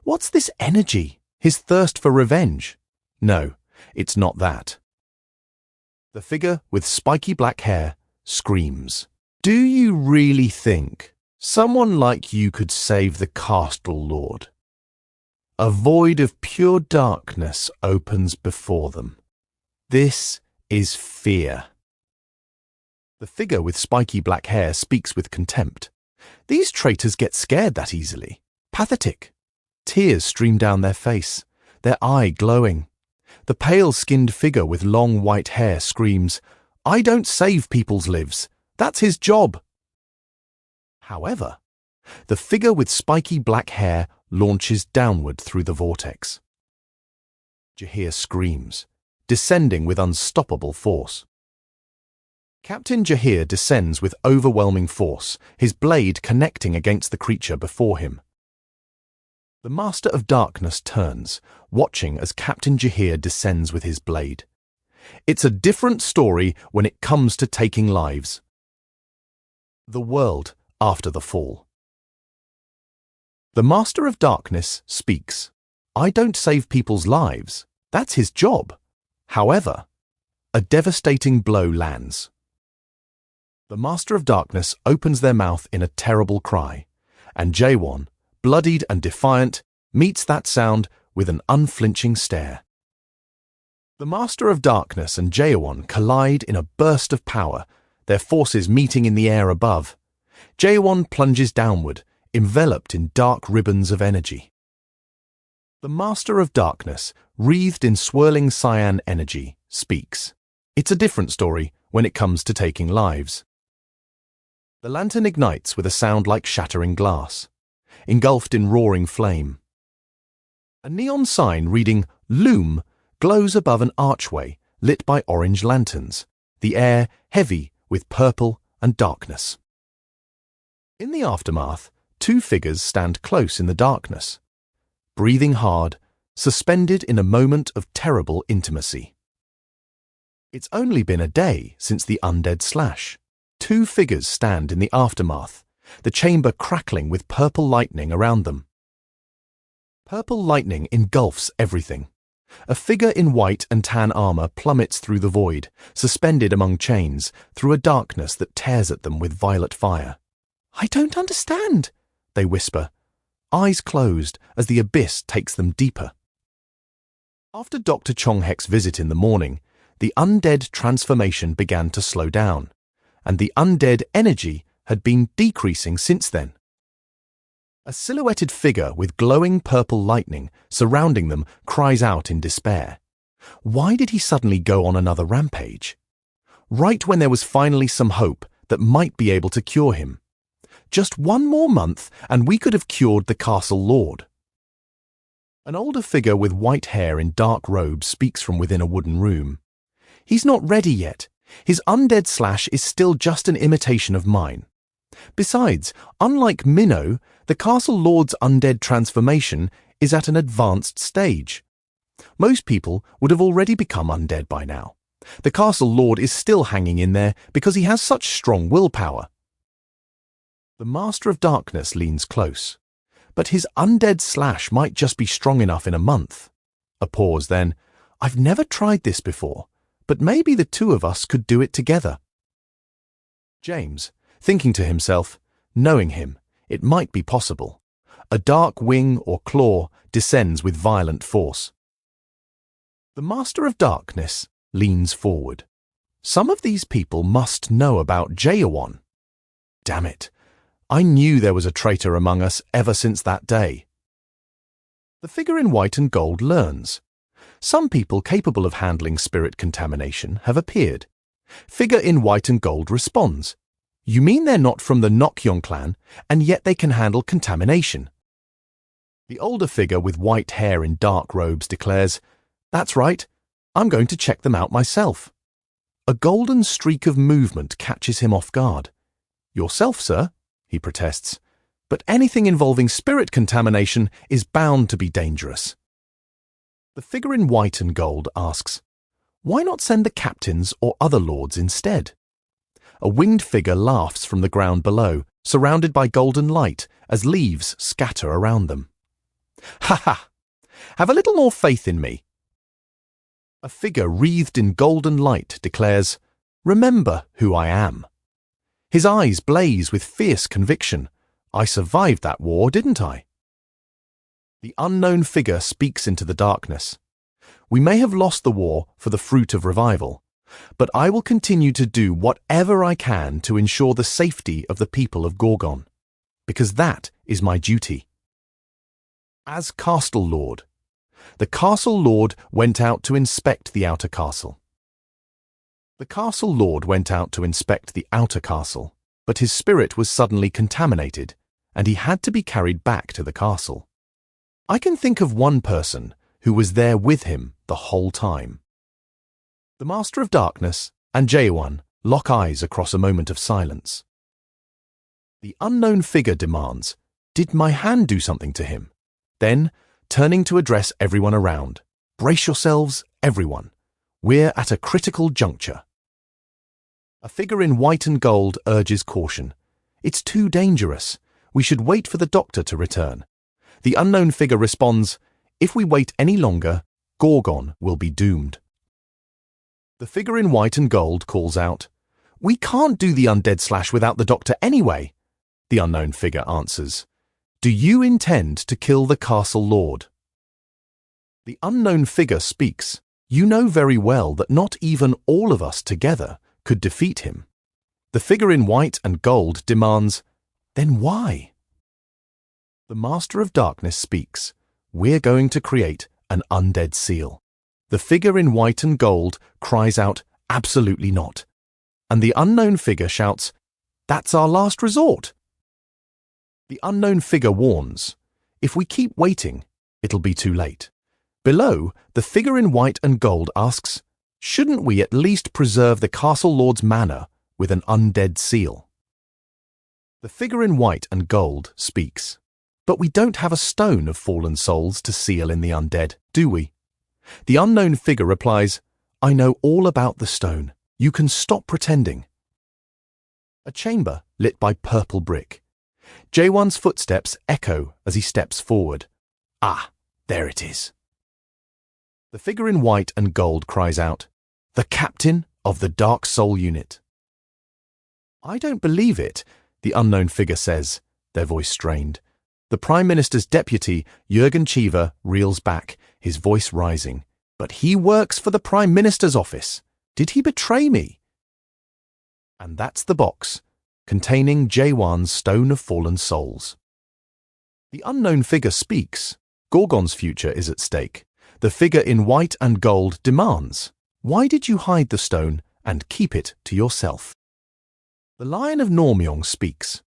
What's this energy? His thirst for revenge? No, it's not that. The figure with spiky black hair screams. "Do you really think someone like you could save the Castle Lord? A void of pure darkness opens before them. This is fear." The figure with spiky black hair speaks with contempt. These traitors get scared that easily. Pathetic. Tears stream down their face, their eye glowing. The pale-skinned figure with long white hair screams, "I don't save people's lives. That's his job." However, the figure with spiky black hair launches downward through the vortex. Jahir screams, descending with unstoppable force. Captain Jahir descends with overwhelming force, his blade connecting against the creature before him. The Master of Darkness turns, watching as Captain Jahir descends with his blade. It's a different story when it comes to taking lives. The world after the fall. The Master of Darkness speaks. "I don't save people's lives. That's his job." However, a devastating blow lands. The Master of Darkness opens their mouth in a terrible cry, and Jaehwan, bloodied and defiant, meets that sound with an unflinching stare. The Master of Darkness and Jaehwan collide in a burst of power, their forces meeting in the air above. Jaehwan plunges downward, enveloped in dark ribbons of energy. The Master of Darkness, wreathed in swirling cyan energy, speaks. It's a different story when it comes to taking lives. The lantern ignites with a sound like shattering glass, engulfed in roaring flame. A neon sign reading "Loom" glows above an archway lit by orange lanterns, the air heavy with purple and darkness. In the aftermath, two figures stand close in the darkness, breathing hard, suspended in a moment of terrible intimacy. It's only been a day since the undead slash. 2 figures stand in the aftermath, the chamber crackling with purple lightning around them. Purple lightning engulfs everything. A figure in white and tan armor plummets through the void, suspended among chains, through a darkness that tears at them with violet fire. "I don't understand," they whisper, eyes closed as the abyss takes them deeper. After Dr. Chonghek's visit in the morning, the undead transformation began to slow down, and the undead energy had been decreasing since then. A silhouetted figure with glowing purple lightning surrounding them cries out in despair. Why did he suddenly go on another rampage? Right when there was finally some hope that might be able to cure him. Just 1 more month and we could have cured the castle lord. An older figure with white hair in dark robes speaks from within a wooden room. He's not ready yet. His undead slash is still just an imitation of mine. Besides, unlike Minnow, the Castle Lord's undead transformation is at an advanced stage. Most people would have already become undead by now. The Castle Lord is still hanging in there because he has such strong willpower. The Master of Darkness leans close, but his undead slash might just be strong enough in a month. A pause, then. "I've never tried this before, but maybe the 2 of us could do it together." James, thinking to himself, knowing him, it might be possible. A dark wing or claw descends with violent force. The Master of Darkness leans forward. Some of these people must know about Jaehwan. Damn it, I knew there was a traitor among us ever since that day. The figure in white and gold learns. Some people capable of handling spirit contamination have appeared. Figure in white and gold responds. "You mean they're not from the Nokyong clan, and yet they can handle contamination?" The older figure with white hair in dark robes declares, "That's right, I'm going to check them out myself." A golden streak of movement catches him off guard. "Yourself, sir?" he protests. "But anything involving spirit contamination is bound to be dangerous." The figure in white and gold asks, "Why not send the captains or other lords instead?" A winged figure laughs from the ground below, surrounded by golden light as leaves scatter around them. "Ha ha! Have a little more faith in me." A figure wreathed in golden light declares, "Remember who I am." His eyes blaze with fierce conviction. "I survived that war, didn't I?" The unknown figure speaks into the darkness. "We may have lost the war for the fruit of revival, but I will continue to do whatever I can to ensure the safety of the people of Gorgon, because that is my duty." As Castle Lord, the Castle Lord went out to inspect the outer castle. The Castle Lord went out to inspect the outer castle, but his spirit was suddenly contaminated, and he had to be carried back to the castle. I can think of one person who was there with him the whole time. The Master of Darkness and Jaehwan lock eyes across a moment of silence. The unknown figure demands, "Did my hand do something to him?" Then, turning to address everyone around, "Brace yourselves, everyone. We're at a critical juncture." A figure in white and gold urges caution. "It's too dangerous. We should wait for the doctor to return." The unknown figure responds, "If we wait any longer, Gorgon will be doomed." The figure in white and gold calls out, "We can't do the undead slash without the doctor anyway." The unknown figure answers, "Do you intend to kill the Castle Lord?" The unknown figure speaks, "You know very well that not even all of us together could defeat him." The figure in white and gold demands, "Then why?" The Master of Darkness speaks, "We're going to create an undead seal." The figure in white and gold cries out, "Absolutely not." And the unknown figure shouts, "That's our last resort." The unknown figure warns, "If we keep waiting, it'll be too late." Below, the figure in white and gold asks, "Shouldn't we at least preserve the Castle Lord's manor with an undead seal?" The figure in white and gold speaks, But we don't have a stone of fallen souls to seal in the undead, do we? The unknown figure replies, I know all about the stone. You can stop pretending. A chamber lit by purple brick. Jaehwan's footsteps echo as he steps forward. Ah, there it is. The figure in white and gold cries out, the captain of the Dark Soul Unit. I don't believe it, the unknown figure says, their voice strained. The Prime Minister's deputy, Jürgen Cheever, reels back, his voice rising. But he works for the Prime Minister's office. Did he betray me? And that's the box, containing Jaehwan's Stone of Fallen Souls. The unknown figure speaks. Gorgon's future is at stake. The figure in white and gold demands, why did you hide the stone and keep it to yourself? The Lion of Normyong speaks.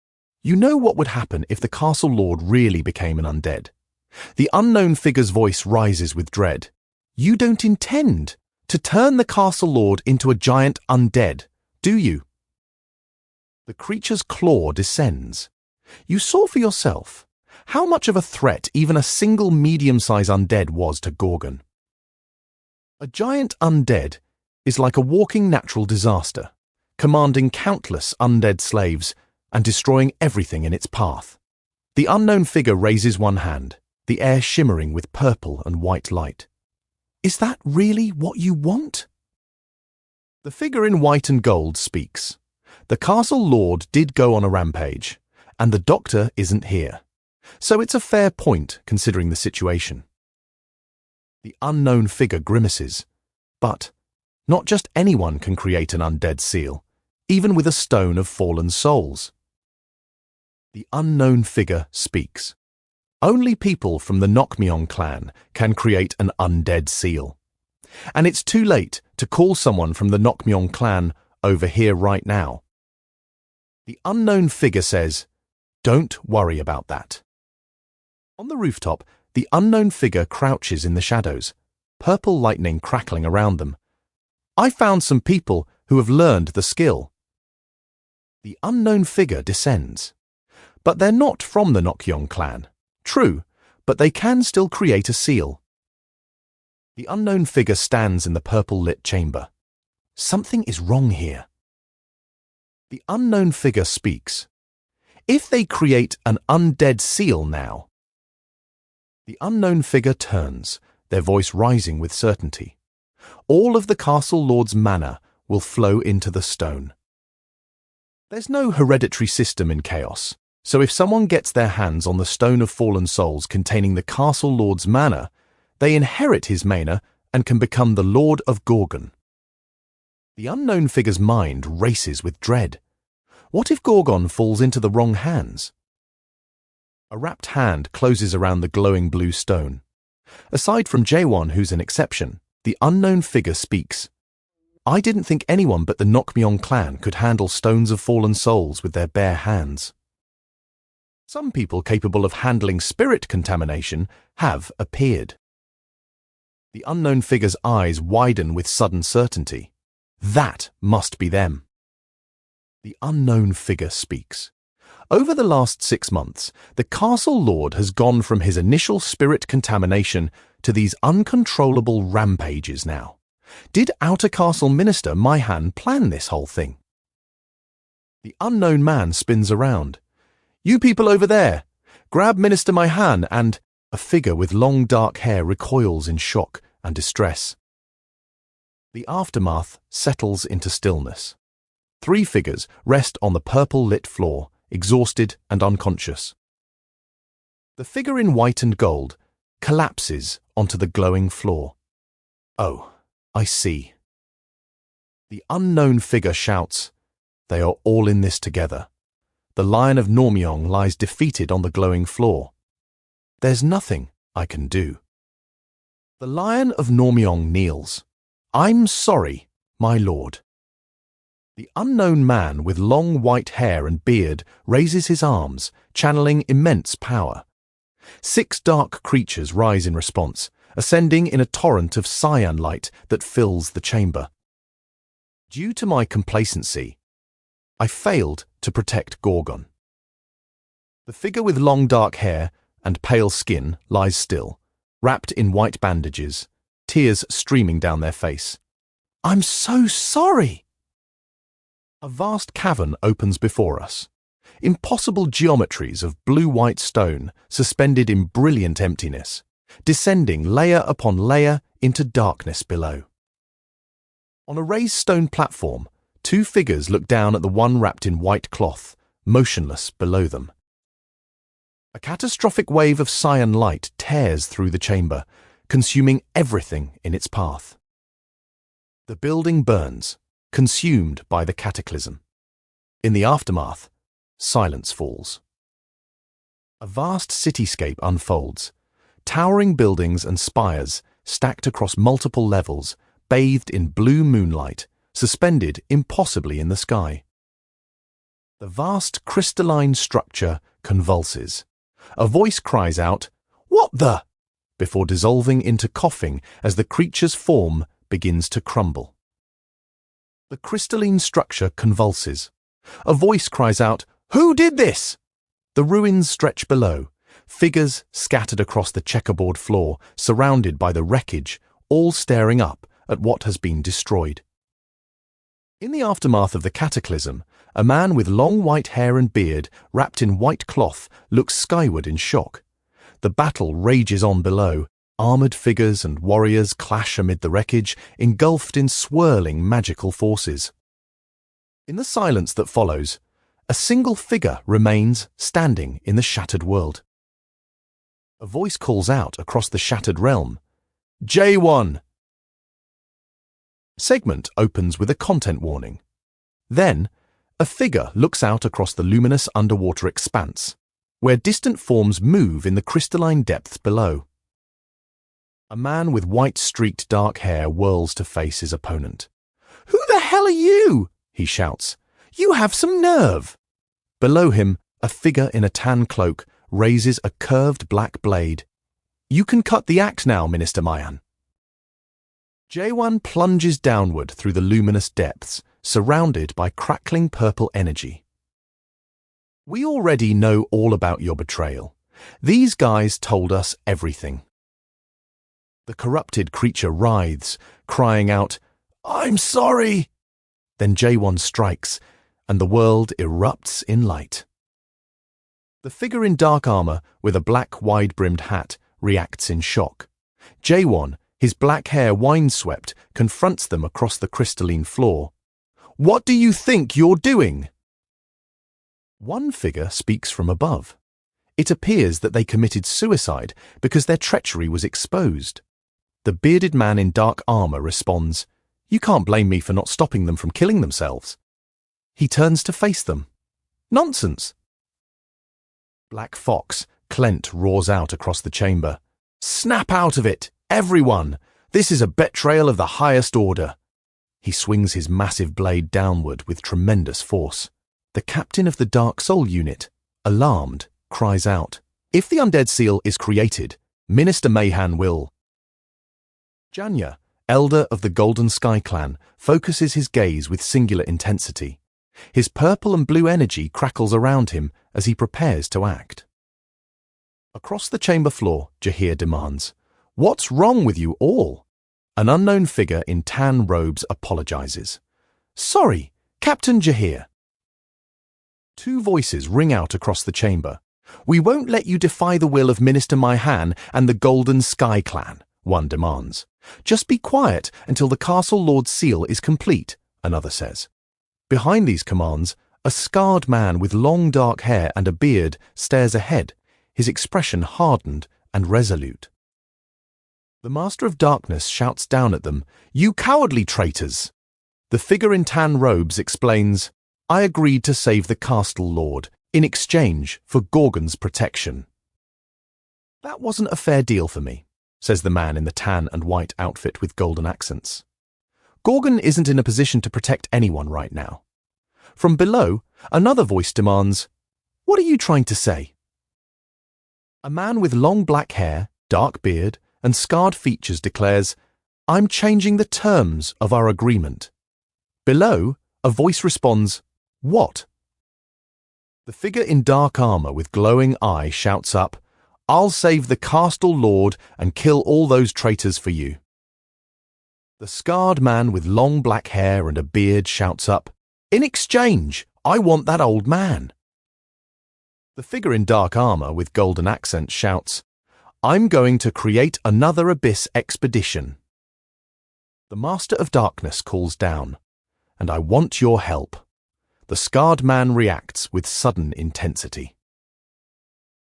You know what would happen if the castle lord really became an undead. The unknown figure's voice rises with dread. You don't intend to turn the castle lord into a giant undead, do you? The creature's claw descends. You saw for yourself how much of a threat even a single medium-sized undead was to Gorgon. A giant undead is like a walking natural disaster, commanding countless undead slaves and destroying everything in its path. The unknown figure raises one hand, the air shimmering with purple and white light. Is that really what you want? The figure in white and gold speaks. The castle lord did go on a rampage, and the doctor isn't here. So it's a fair point considering the situation. The unknown figure grimaces. But not just anyone can create an undead seal, even with a stone of fallen souls. The unknown figure speaks. Only people from the Nokmyong clan can create an undead seal. And it's too late to call someone from the Nokmyong clan over here right now. The unknown figure says, don't worry about that. On the rooftop, the unknown figure crouches in the shadows, purple lightning crackling around them. I found some people who have learned the skill. The unknown figure descends. But they're not from the Nokmyong clan. True, but they can still create a seal. The unknown figure stands in the purple-lit chamber. Something is wrong here. The unknown figure speaks. If they create an undead seal now. The unknown figure turns, their voice rising with certainty. All of the castle lord's mana will flow into the stone. There's no hereditary system in Chaos. So if someone gets their hands on the Stone of Fallen Souls containing the castle lord's mana, they inherit his mana and can become the Lord of Gorgon. The unknown figure's mind races with dread. What if Gorgon falls into the wrong hands? A wrapped hand closes around the glowing blue stone. Aside from Jaehwan, who's an exception, the unknown figure speaks. I didn't think anyone but the Nokmyong clan could handle stones of fallen souls with their bare hands. Some people capable of handling spirit contamination have appeared. The unknown figure's eyes widen with sudden certainty. That must be them. The unknown figure speaks. Over the last 6 months, the castle lord has gone from his initial spirit contamination to these uncontrollable rampages now. Did Outer Castle Minister Maihan plan this whole thing? The unknown man spins around. You people over there, grab Minister Maihan and... A figure with long dark hair recoils in shock and distress. The aftermath settles into stillness. 3 figures rest on the purple-lit floor, exhausted and unconscious. The figure in white and gold collapses onto the glowing floor. Oh, I see. The unknown figure shouts, they are all in this together. The Lion of Normyong lies defeated on the glowing floor. There's nothing I can do. The Lion of Normyong kneels. I'm sorry, my lord. The unknown man with long white hair and beard raises his arms, channeling immense power. 6 dark creatures rise in response, ascending in a torrent of cyan light that fills the chamber. Due to my complacency, I failed to protect Gorgon. The figure with long dark hair and pale skin lies still, wrapped in white bandages, tears streaming down their face. "I'm so sorry!" A vast cavern opens before us. Impossible geometries of blue-white stone suspended in brilliant emptiness, descending layer upon layer into darkness below. On a raised stone platform, two figures look down at the one wrapped in white cloth, motionless below them. A catastrophic wave of cyan light tears through the chamber, consuming everything in its path. The building burns, consumed by the cataclysm. In the aftermath, silence falls. A vast cityscape unfolds, towering buildings and spires stacked across multiple levels, bathed in blue moonlight, suspended impossibly in the sky. The vast crystalline structure convulses. A voice cries out, "What the?" before dissolving into coughing as the creature's form begins to crumble. The crystalline structure convulses. A voice cries out, "Who did this?" The ruins stretch below, figures scattered across the checkerboard floor, surrounded by the wreckage, all staring up at what has been destroyed. In the aftermath of the cataclysm, a man with long white hair and beard, wrapped in white cloth, looks skyward in shock. The battle rages on below. Armored figures and warriors clash amid the wreckage, engulfed in swirling magical forces. In the silence that follows, a single figure remains standing in the shattered world. A voice calls out across the shattered realm, "Jaehwan!" Segment opens with a content warning. Then, a figure looks out across the luminous underwater expanse, where distant forms move in the crystalline depths below. A man with white-streaked dark hair whirls to face his opponent. "Who the hell are you?" he shouts. "You have some nerve!" Below him, a figure in a tan cloak raises a curved black blade. "You can cut the axe now, Minister Mayan." Jaehwan plunges downward through the luminous depths, surrounded by crackling purple energy. "We already know all about your betrayal. These guys told us everything." The corrupted creature writhes, crying out, "I'm sorry!" Then Jaehwan strikes, and the world erupts in light. The figure in dark armor, with a black wide-brimmed hat, reacts in shock. Jaehwan, his black hair windswept, confronts them across the crystalline floor. "What do you think you're doing?" One figure speaks from above. It appears that they committed suicide because their treachery was exposed. The bearded man in dark armor responds, "You can't blame me for not stopping them from killing themselves." He turns to face them. "Nonsense!" Black Fox, Clent, roars out across the chamber. "Snap out of it, everyone! This is a betrayal of the highest order." He swings his massive blade downward with tremendous force. The captain of the Dark Soul unit, alarmed, cries out, "If the undead seal is created, Minister Mayhan will..." Jahir, elder of the Golden Sky clan, focuses his gaze with singular intensity. His purple and blue energy crackles around him as he prepares to act. Across the chamber floor, Jahir demands, "What's wrong with you all?" An unknown figure in tan robes apologizes. "Sorry, Captain Jahir." Two voices ring out across the chamber. "We won't let you defy the will of Minister Mayhan and the Golden Sky clan," one demands. "Just be quiet until the Castle Lord's seal is complete," another says. Behind these commands, a scarred man with long dark hair and a beard stares ahead, his expression hardened and resolute. The Master of Darkness shouts down at them, "You cowardly traitors!" The figure in tan robes explains, "I agreed to save the Castle Lord in exchange for Gorgon's protection." "That wasn't a fair deal for me," says the man in the tan and white outfit with golden accents. "Gorgon isn't in a position to protect anyone right now." From below, another voice demands, "What are you trying to say?" A man with long black hair, dark beard, and scarred features declares, "I'm changing the terms of our agreement." Below, a voice responds, "What?" The figure in dark armor with glowing eye shouts up, I'll save the castle lord and kill all those traitors for you. The scarred man with long black hair and a beard shouts up, "In exchange, I want that old man." The figure in dark armor with golden accents shouts, "I'm going to create another abyss expedition." The Master of Darkness calls down, "And I want your help." The scarred man reacts with sudden intensity.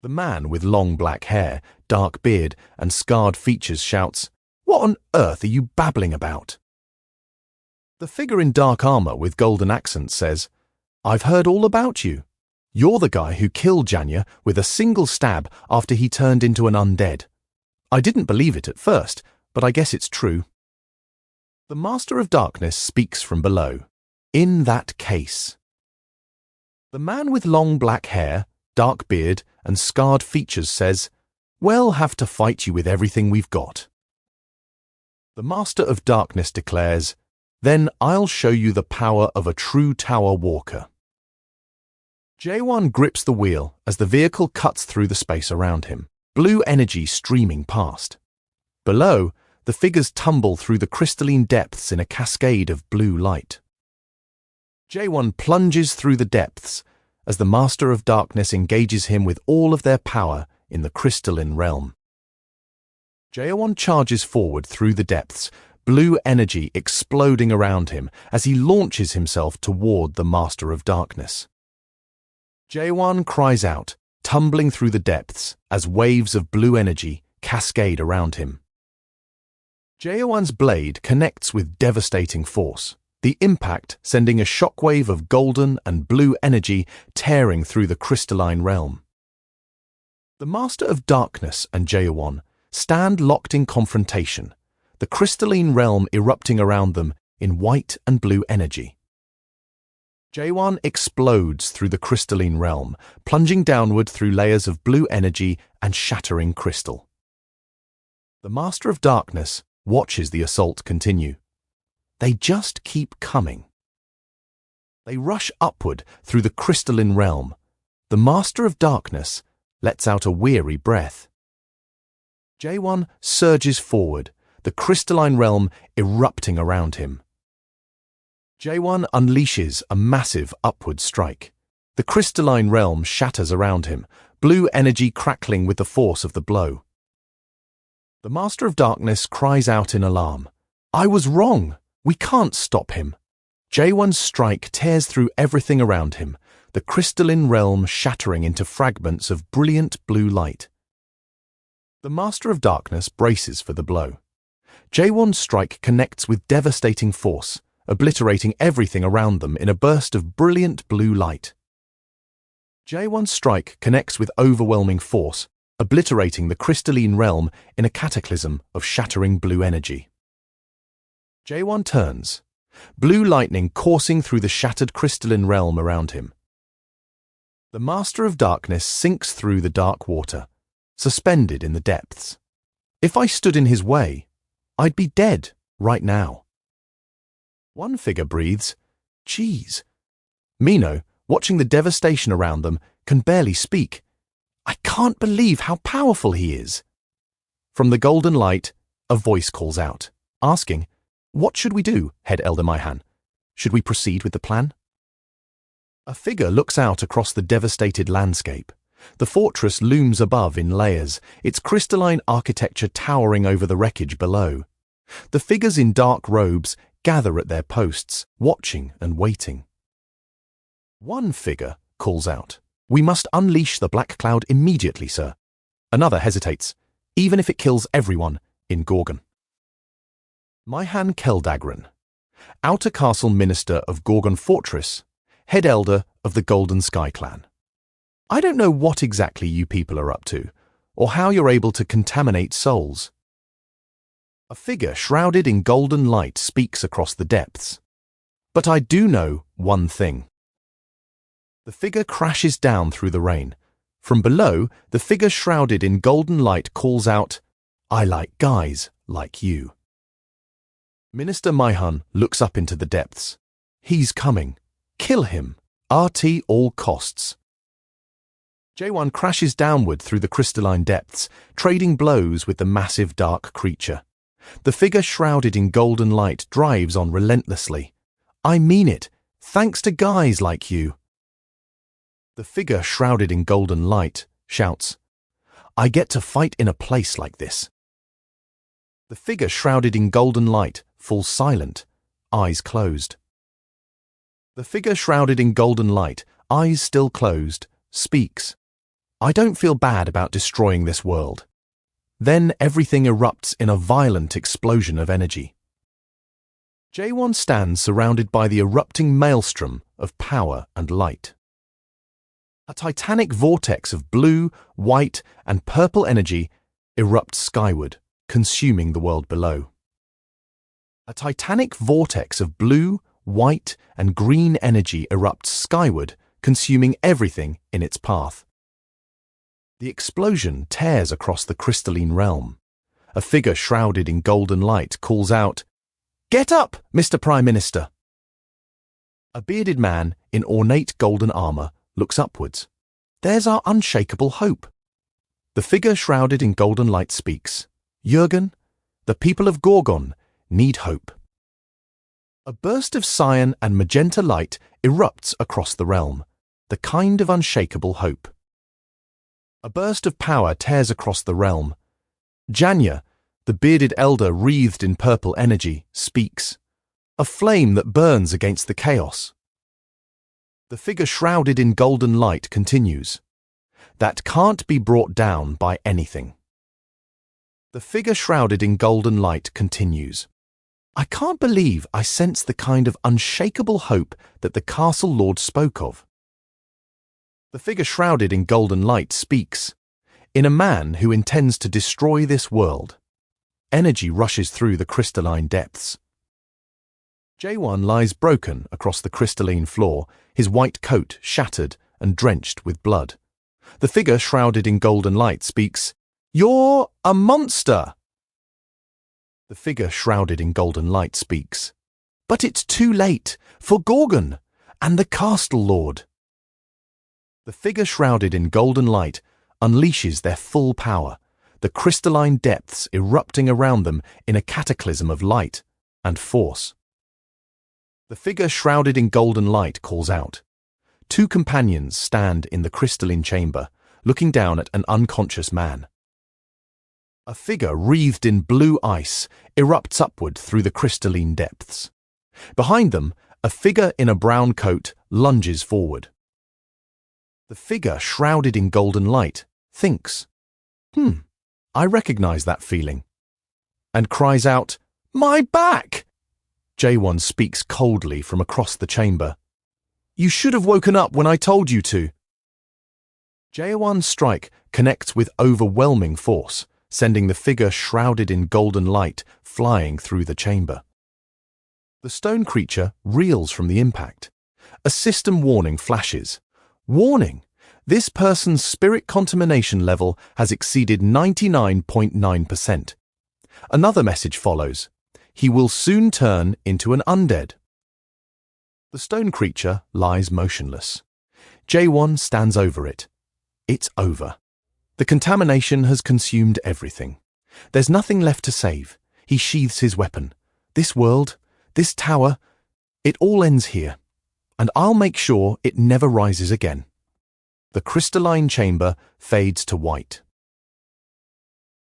The man with long black hair, dark beard, and scarred features shouts, "What on earth are you babbling about?" The figure in dark armor with golden accents says, "I've heard all about you. You're the guy who killed Jahir with a single stab after he turned into an undead. I didn't believe it at first, but I guess it's true." The Master of Darkness speaks from below. "In that case." The man with long black hair, dark beard, and scarred features says, "We'll have to fight you with everything we've got." The Master of Darkness declares, "Then I'll show you the power of a true tower walker." Jaehwan grips the wheel as the vehicle cuts through the space around him, blue energy streaming past. Below, the figures tumble through the crystalline depths in a cascade of blue light. Jaehwan plunges through the depths as the Master of Darkness engages him with all of their power in the crystalline realm. Jaehwan charges forward through the depths, blue energy exploding around him as he launches himself toward the Master of Darkness. Jaehwan cries out, tumbling through the depths as waves of blue energy cascade around him. Jaehwan's blade connects with devastating force, the impact sending a shockwave of golden and blue energy tearing through the crystalline realm. The Master of Darkness and Jaehwan stand locked in confrontation, the crystalline realm erupting around them in white and blue energy. Jaehwan explodes through the crystalline realm, plunging downward through layers of blue energy and shattering crystal. The Master of Darkness watches the assault continue. They just keep coming. They rush upward through the crystalline realm. The Master of Darkness lets out a weary breath. Jaehwan surges forward, the crystalline realm erupting around him. Jaehwan unleashes a massive upward strike. The crystalline realm shatters around him, blue energy crackling with the force of the blow. The Master of Darkness cries out in alarm, "I was wrong! We can't stop him!" Jaehwan's strike tears through everything around him, the crystalline realm shattering into fragments of brilliant blue light. The Master of Darkness braces for the blow. Jaehwan's strike connects with devastating force, obliterating everything around them in a burst of brilliant blue light. Jaehwan's strike connects with overwhelming force, obliterating the crystalline realm in a cataclysm of shattering blue energy. Jaehwan turns, blue lightning coursing through the shattered crystalline realm around him. The Master of Darkness sinks through the dark water, suspended in the depths. If I stood in his way, I'd be dead right now. One figure breathes, "Geez." Mino, watching the devastation around them, can barely speak. "I can't believe how powerful he is." From the golden light, a voice calls out, asking, "What should we do, Head Elder Maihan? Should we proceed with the plan?" A figure looks out across the devastated landscape. The fortress looms above in layers, its crystalline architecture towering over the wreckage below. The figures in dark robes gather at their posts, watching and waiting. One figure calls out, "We must unleash the black cloud immediately, sir." Another hesitates, "Even if it kills everyone in Gorgon." Maihan Keldagran, Outer Castle Minister of Gorgon Fortress, Head Elder of the Golden Sky Clan. I don't know what exactly you people are up to, or how you're able to contaminate souls. A figure shrouded in golden light speaks across the depths. But I do know one thing. The figure crashes down through the rain. From below, the figure shrouded in golden light calls out, "I like guys like you." Minister Maihan looks up into the depths. "He's coming. Kill him. RT all costs." Jaehwan crashes downward through the crystalline depths, trading blows with the massive dark creature. The figure shrouded in golden light drives on relentlessly. I mean it, thanks to guys like you. The figure shrouded in golden light shouts, I get to fight in a place like this. The figure shrouded in golden light falls silent, eyes closed. The figure shrouded in golden light, eyes still closed, speaks. I don't feel bad about destroying this world. Then everything erupts in a violent explosion of energy. Jaehwan stands surrounded by the erupting maelstrom of power and light. A titanic vortex of blue, white, and purple energy erupts skyward, consuming the world below. A titanic vortex of blue, white, and green energy erupts skyward, consuming everything in its path. The explosion tears across the crystalline realm. A figure shrouded in golden light calls out, Get up, Mr. Prime Minister! A bearded man in ornate golden armor looks upwards. There's our unshakable hope. The figure shrouded in golden light speaks. Jurgen, the people of Gorgon need hope. A burst of cyan and magenta light erupts across the realm, the kind of unshakable hope. A burst of power tears across the realm. Jahir, the bearded elder wreathed in purple energy, speaks. A flame that burns against the chaos. The figure shrouded in golden light continues. That can't be brought down by anything. The figure shrouded in golden light continues. I can't believe I sense the kind of unshakable hope that the castle lord spoke of. The figure shrouded in golden light speaks. In a man who intends to destroy this world. Energy rushes through the crystalline depths. Jaehwan lies broken across the crystalline floor, his white coat shattered and drenched with blood. The figure shrouded in golden light speaks. You're a monster! The figure shrouded in golden light speaks. But it's too late for Gorgon and the castle lord. The figure shrouded in golden light unleashes their full power, the crystalline depths erupting around them in a cataclysm of light and force. The figure shrouded in golden light calls out. Two companions stand in the crystalline chamber, looking down at an unconscious man. A figure wreathed in blue ice erupts upward through the crystalline depths. Behind them, a figure in a brown coat lunges forward. The figure shrouded in golden light thinks, I recognize that feeling, and cries out, My back! Jaehwan speaks coldly from across the chamber. You should have woken up when I told you to. Jaehwan's strike connects with overwhelming force, sending the figure shrouded in golden light flying through the chamber. The stone creature reels from the impact. A system warning flashes. Warning! This person's spirit contamination level has exceeded 99.9%. Another message follows. He will soon turn into an undead. The stone creature lies motionless. Jaehwan stands over it. It's over. The contamination has consumed everything. There's nothing left to save. He sheathes his weapon. This world, this tower, it all ends here. And I'll make sure it never rises again. The crystalline chamber fades to white.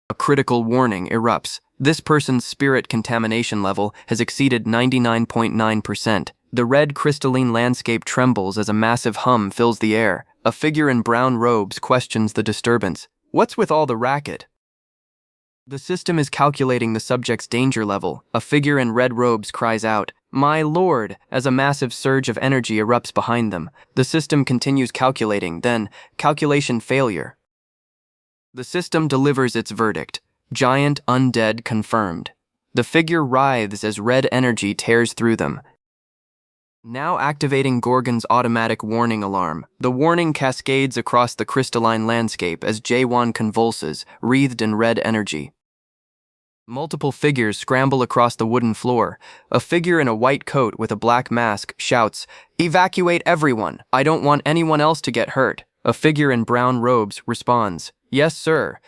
A critical warning erupts. This person's spirit contamination level has exceeded 99.9%. The red crystalline landscape trembles as a massive hum fills the air. A figure in brown robes questions the disturbance. What's with all the racket? The system is calculating the subject's danger level. A figure in red robes cries out, My lord, as a massive surge of energy erupts behind them. The system continues calculating, then, calculation failure. The system delivers its verdict. Giant undead confirmed. The figure writhes as red energy tears through them. Now activating Gorgon's automatic warning alarm. The warning cascades across the crystalline landscape as Jaehwan convulses, wreathed in red energy. Multiple figures scramble across the wooden floor. A figure in a white coat with a black mask shouts, Evacuate everyone! I don't want anyone else to get hurt. A figure in brown robes responds, "Yes, sir."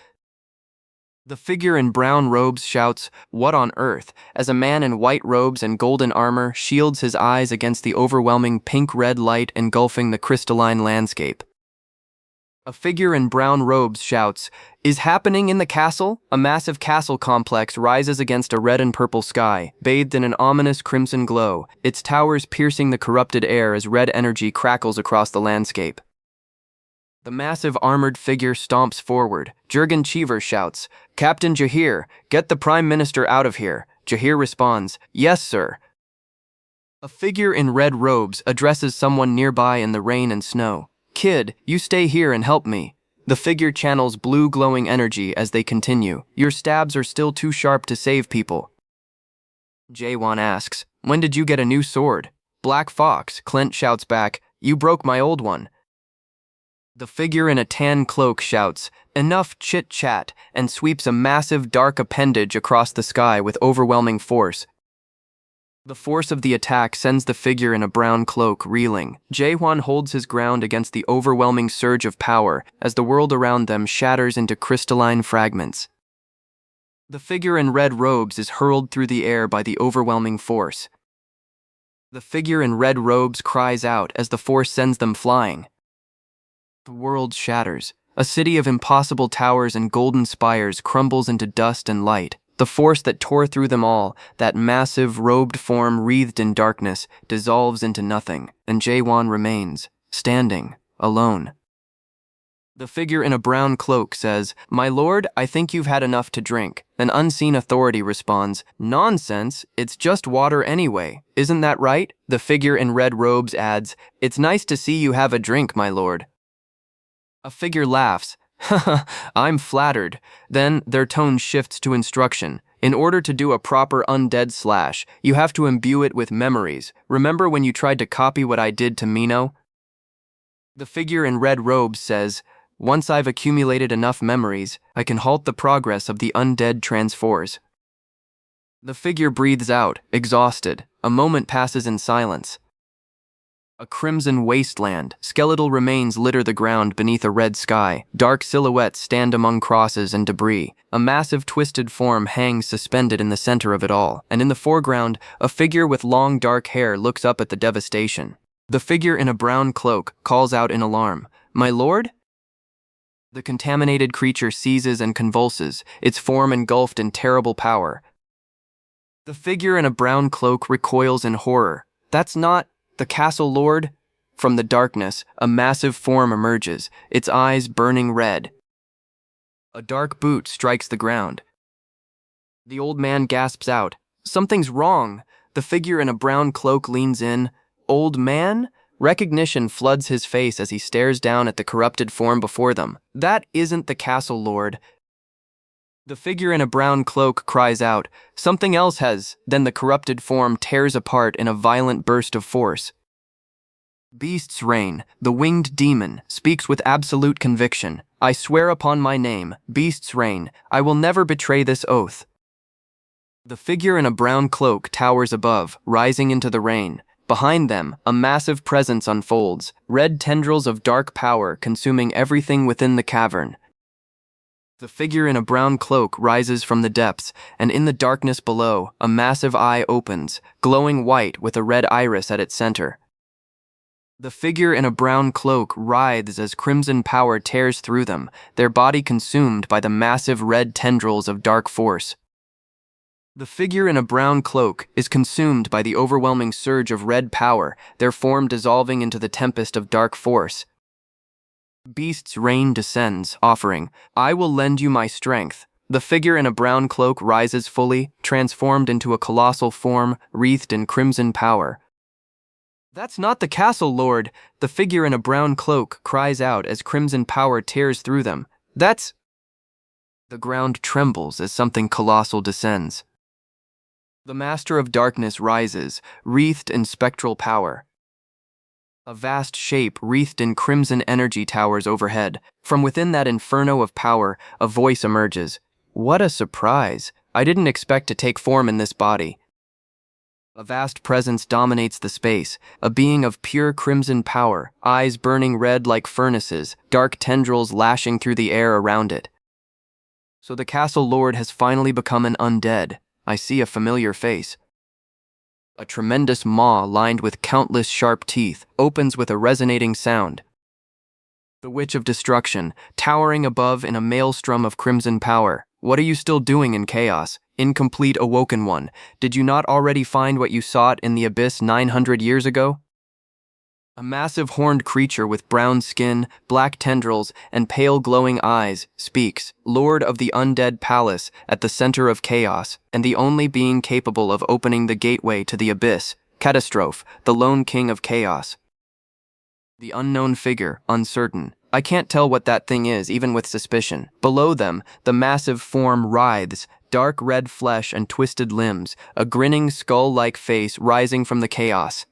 The figure in brown robes shouts, "What on earth?" as a man in white robes and golden armor shields his eyes against the overwhelming pink-red light engulfing the crystalline landscape. A figure in brown robes shouts, "Is happening in the castle?" A massive castle complex rises against a red and purple sky, bathed in an ominous crimson glow, its towers piercing the corrupted air as red energy crackles across the landscape. The massive armored figure stomps forward. Jurgen Cheever shouts, "Captain Jahir, get the Prime Minister out of here." Jahir responds, "Yes, sir." A figure in red robes addresses someone nearby in the rain and snow. "Kid, you stay here and help me." The figure channels blue glowing energy as they continue. "Your stabs are still too sharp to save people." Jaehwan asks, "When did you get a new sword?" "Black Fox," Clint shouts back, "You broke my old one." The figure in a tan cloak shouts, "Enough chit-chat," and sweeps a massive dark appendage across the sky with overwhelming force. The force of the attack sends the figure in a brown cloak reeling. Jaehwan holds his ground against the overwhelming surge of power as the world around them shatters into crystalline fragments. The figure in red robes is hurled through the air by the overwhelming force. The figure in red robes cries out as the force sends them flying. The world shatters. A city of impossible towers and golden spires crumbles into dust and light. The force that tore through them all, that massive, robed form wreathed in darkness, dissolves into nothing, and Jaehwan remains, standing, alone. The figure in a brown cloak says, "My lord, I think you've had enough to drink." An unseen authority responds, "Nonsense, it's just water anyway. Isn't that right?" The figure in red robes adds, "It's nice to see you have a drink, my lord." A figure laughs, "Haha, I'm flattered." Then their tone shifts to instruction. "In order to do a proper undead slash, you have to imbue it with memories. Remember when you tried to copy what I did to Mino?" The figure in red robes says, "Once I've accumulated enough memories, I can halt the progress of the undead transfors." The figure breathes out, exhausted. A moment passes in silence. A crimson wasteland, skeletal remains litter the ground beneath a red sky. Dark silhouettes stand among crosses and debris. A massive twisted form hangs suspended in the center of it all, and in the foreground, a figure with long dark hair looks up at the devastation. The figure in a brown cloak calls out in alarm, "My lord?" The contaminated creature seizes and convulses, its form engulfed in terrible power. The figure in a brown cloak recoils in horror. "That's not the castle lord." From the darkness, a massive form emerges, its eyes burning red. A dark boot strikes the ground. The old man gasps out, "Something's wrong." The figure in a brown cloak leans in. "Old man?" Recognition floods his face as he stares down at the corrupted form before them. "That isn't the castle lord." The figure in a brown cloak cries out, "Something else has." Then the corrupted form tears apart in a violent burst of force. Beast's Reign, the winged demon, speaks with absolute conviction. "I swear upon my name, Beast's Reign, I will never betray this oath." The figure in a brown cloak towers above, rising into the rain. Behind them, a massive presence unfolds, red tendrils of dark power consuming everything within the cavern. The figure in a brown cloak rises from the depths, and in the darkness below, a massive eye opens, glowing white with a red iris at its center. The figure in a brown cloak writhes as crimson power tears through them, their body consumed by the massive red tendrils of dark force. The figure in a brown cloak is consumed by the overwhelming surge of red power, their form dissolving into the tempest of dark force. Beast's Reign descends, offering, "I will lend you my strength." The figure in a brown cloak rises fully, transformed into a colossal form, wreathed in crimson power. "That's not the castle lord." The figure in a brown cloak cries out as crimson power tears through them. "That's..." The ground trembles as something colossal descends. The Master of Darkness rises, wreathed in spectral power. A vast shape wreathed in crimson energy towers overhead. From within that inferno of power, a voice emerges. "What a surprise! I didn't expect to take form in this body." A vast presence dominates the space, a being of pure crimson power, eyes burning red like furnaces, dark tendrils lashing through the air around it. So the castle lord has finally become an undead. I see a familiar face. A tremendous maw lined with countless sharp teeth opens with a resonating sound. The Witch of Destruction, towering above in a maelstrom of crimson power. What are you still doing in chaos? Incomplete awoken one, did you not already find what you sought in the abyss 900 years ago? A massive horned creature with brown skin, black tendrils, and pale glowing eyes speaks, Lord of the Undead Palace at the center of chaos, and the only being capable of opening the gateway to the abyss, Catastrophe, the lone king of chaos. The unknown figure, uncertain. I can't tell what that thing is, even with suspicion. Below them, the massive form writhes, dark red flesh and twisted limbs, a grinning skull-like face rising from the chaos.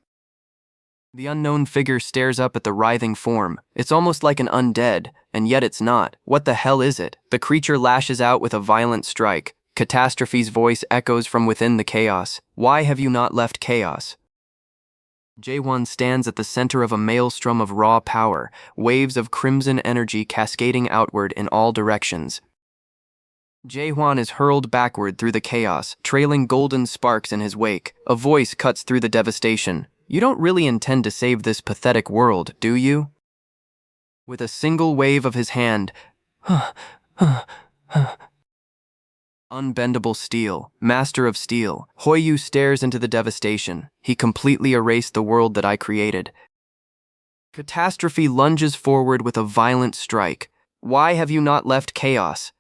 The unknown figure stares up at the writhing form. It's almost like an undead, and yet it's not. What the hell is it? The creature lashes out with a violent strike. Catastrophe's voice echoes from within the chaos. Why have you not left chaos? Jaehwan stands at the center of a maelstrom of raw power, waves of crimson energy cascading outward in all directions. Jaehwan is hurled backward through the chaos, trailing golden sparks in his wake. A voice cuts through the devastation. You don't really intend to save this pathetic world, do you? With a single wave of his hand, unbendable steel, master of steel, Hoyu stares into the devastation. He completely erased the world that I created. Catastrophe lunges forward with a violent strike. Why have you not left chaos?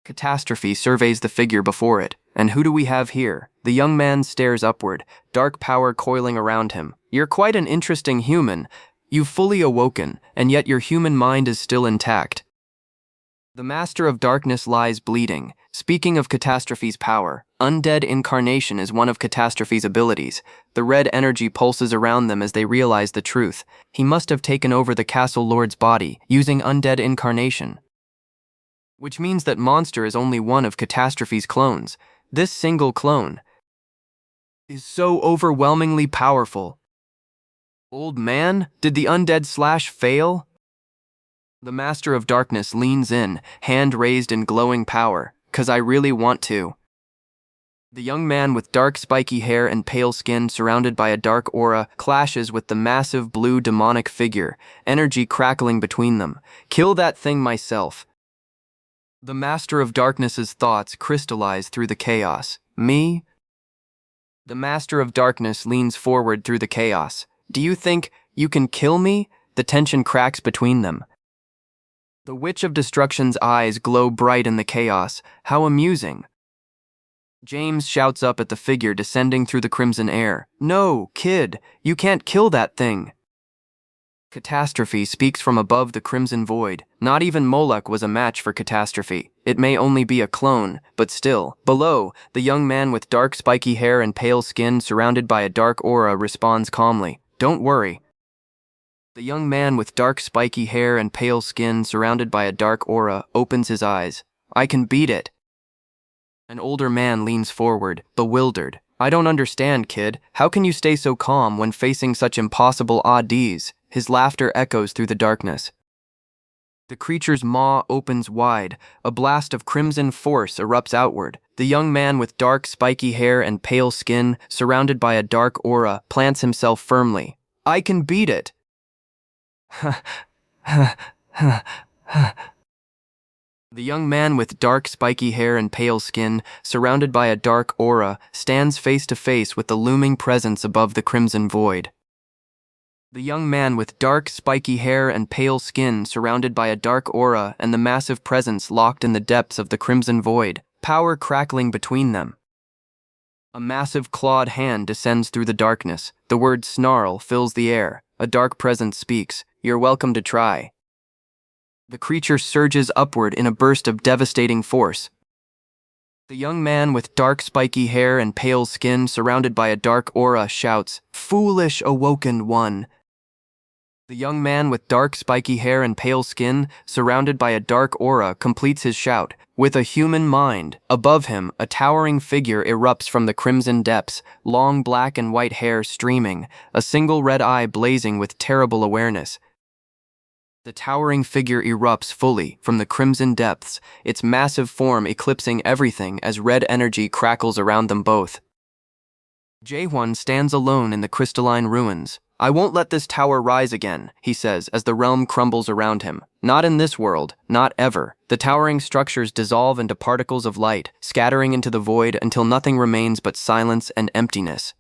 Catastrophe surveys the figure before it. And who do we have here? The young man stares upward, dark power coiling around him. You're quite an interesting human. You've fully awoken, and yet your human mind is still intact. The Master of Darkness lies bleeding. Speaking of Catastrophe's power, undead incarnation is one of Catastrophe's abilities. The red energy pulses around them as they realize the truth. He must have taken over the castle lord's body, using undead incarnation. Which means that Monster is only one of Catastrophe's clones. This single clone is so overwhelmingly powerful. Old man, did the undead slash fail? The Master of Darkness leans in, hand raised in glowing power. 'Cause I really want to. The young man with dark spiky hair and pale skin surrounded by a dark aura clashes with the massive blue demonic figure, energy crackling between them. Kill that thing myself. The Master of Darkness's thoughts crystallize through the chaos. Me? The Master of Darkness leans forward through the chaos. Do you think you can kill me? The tension cracks between them. The Witch of Destruction's eyes glow bright in the chaos. How amusing. James shouts up at the figure descending through the crimson air. No, kid, you can't kill that thing. Catastrophe speaks from above the crimson void. Not even Mulak was a match for Catastrophe. It may only be a clone, but still. Below, the young man with dark spiky hair and pale skin surrounded by a dark aura responds calmly. Don't worry. The young man with dark spiky hair and pale skin surrounded by a dark aura opens his eyes. I can beat it. An older man leans forward, bewildered. I don't understand, kid. How can you stay so calm when facing such impossible odds? His laughter echoes through the darkness. The creature's maw opens wide. A blast of crimson force erupts outward. The young man with dark spiky hair and pale skin, surrounded by a dark aura, plants himself firmly. I can beat it. The young man with dark spiky hair and pale skin, surrounded by a dark aura, stands face to face with the looming presence above the crimson void. The young man with dark spiky hair and pale skin, surrounded by a dark aura and the massive presence locked in the depths of the crimson void, power crackling between them. A massive clawed hand descends through the darkness. The word snarl fills the air. A dark presence speaks. You're welcome to try. The creature surges upward in a burst of devastating force. The young man with dark spiky hair and pale skin surrounded by a dark aura shouts, Foolish awoken one! The young man with dark, spiky hair and pale skin, surrounded by a dark aura, completes his shout. With a human mind, above him, a towering figure erupts from the crimson depths, long black and white hair streaming, a single red eye blazing with terrible awareness. The towering figure erupts fully from the crimson depths, its massive form eclipsing everything as red energy crackles around them both. Jaehwan stands alone in the crystalline ruins. "I won't let this tower rise again," he says as the realm crumbles around him. "Not in this world, not ever." The towering structures dissolve into particles of light, scattering into the void until nothing remains but silence and emptiness.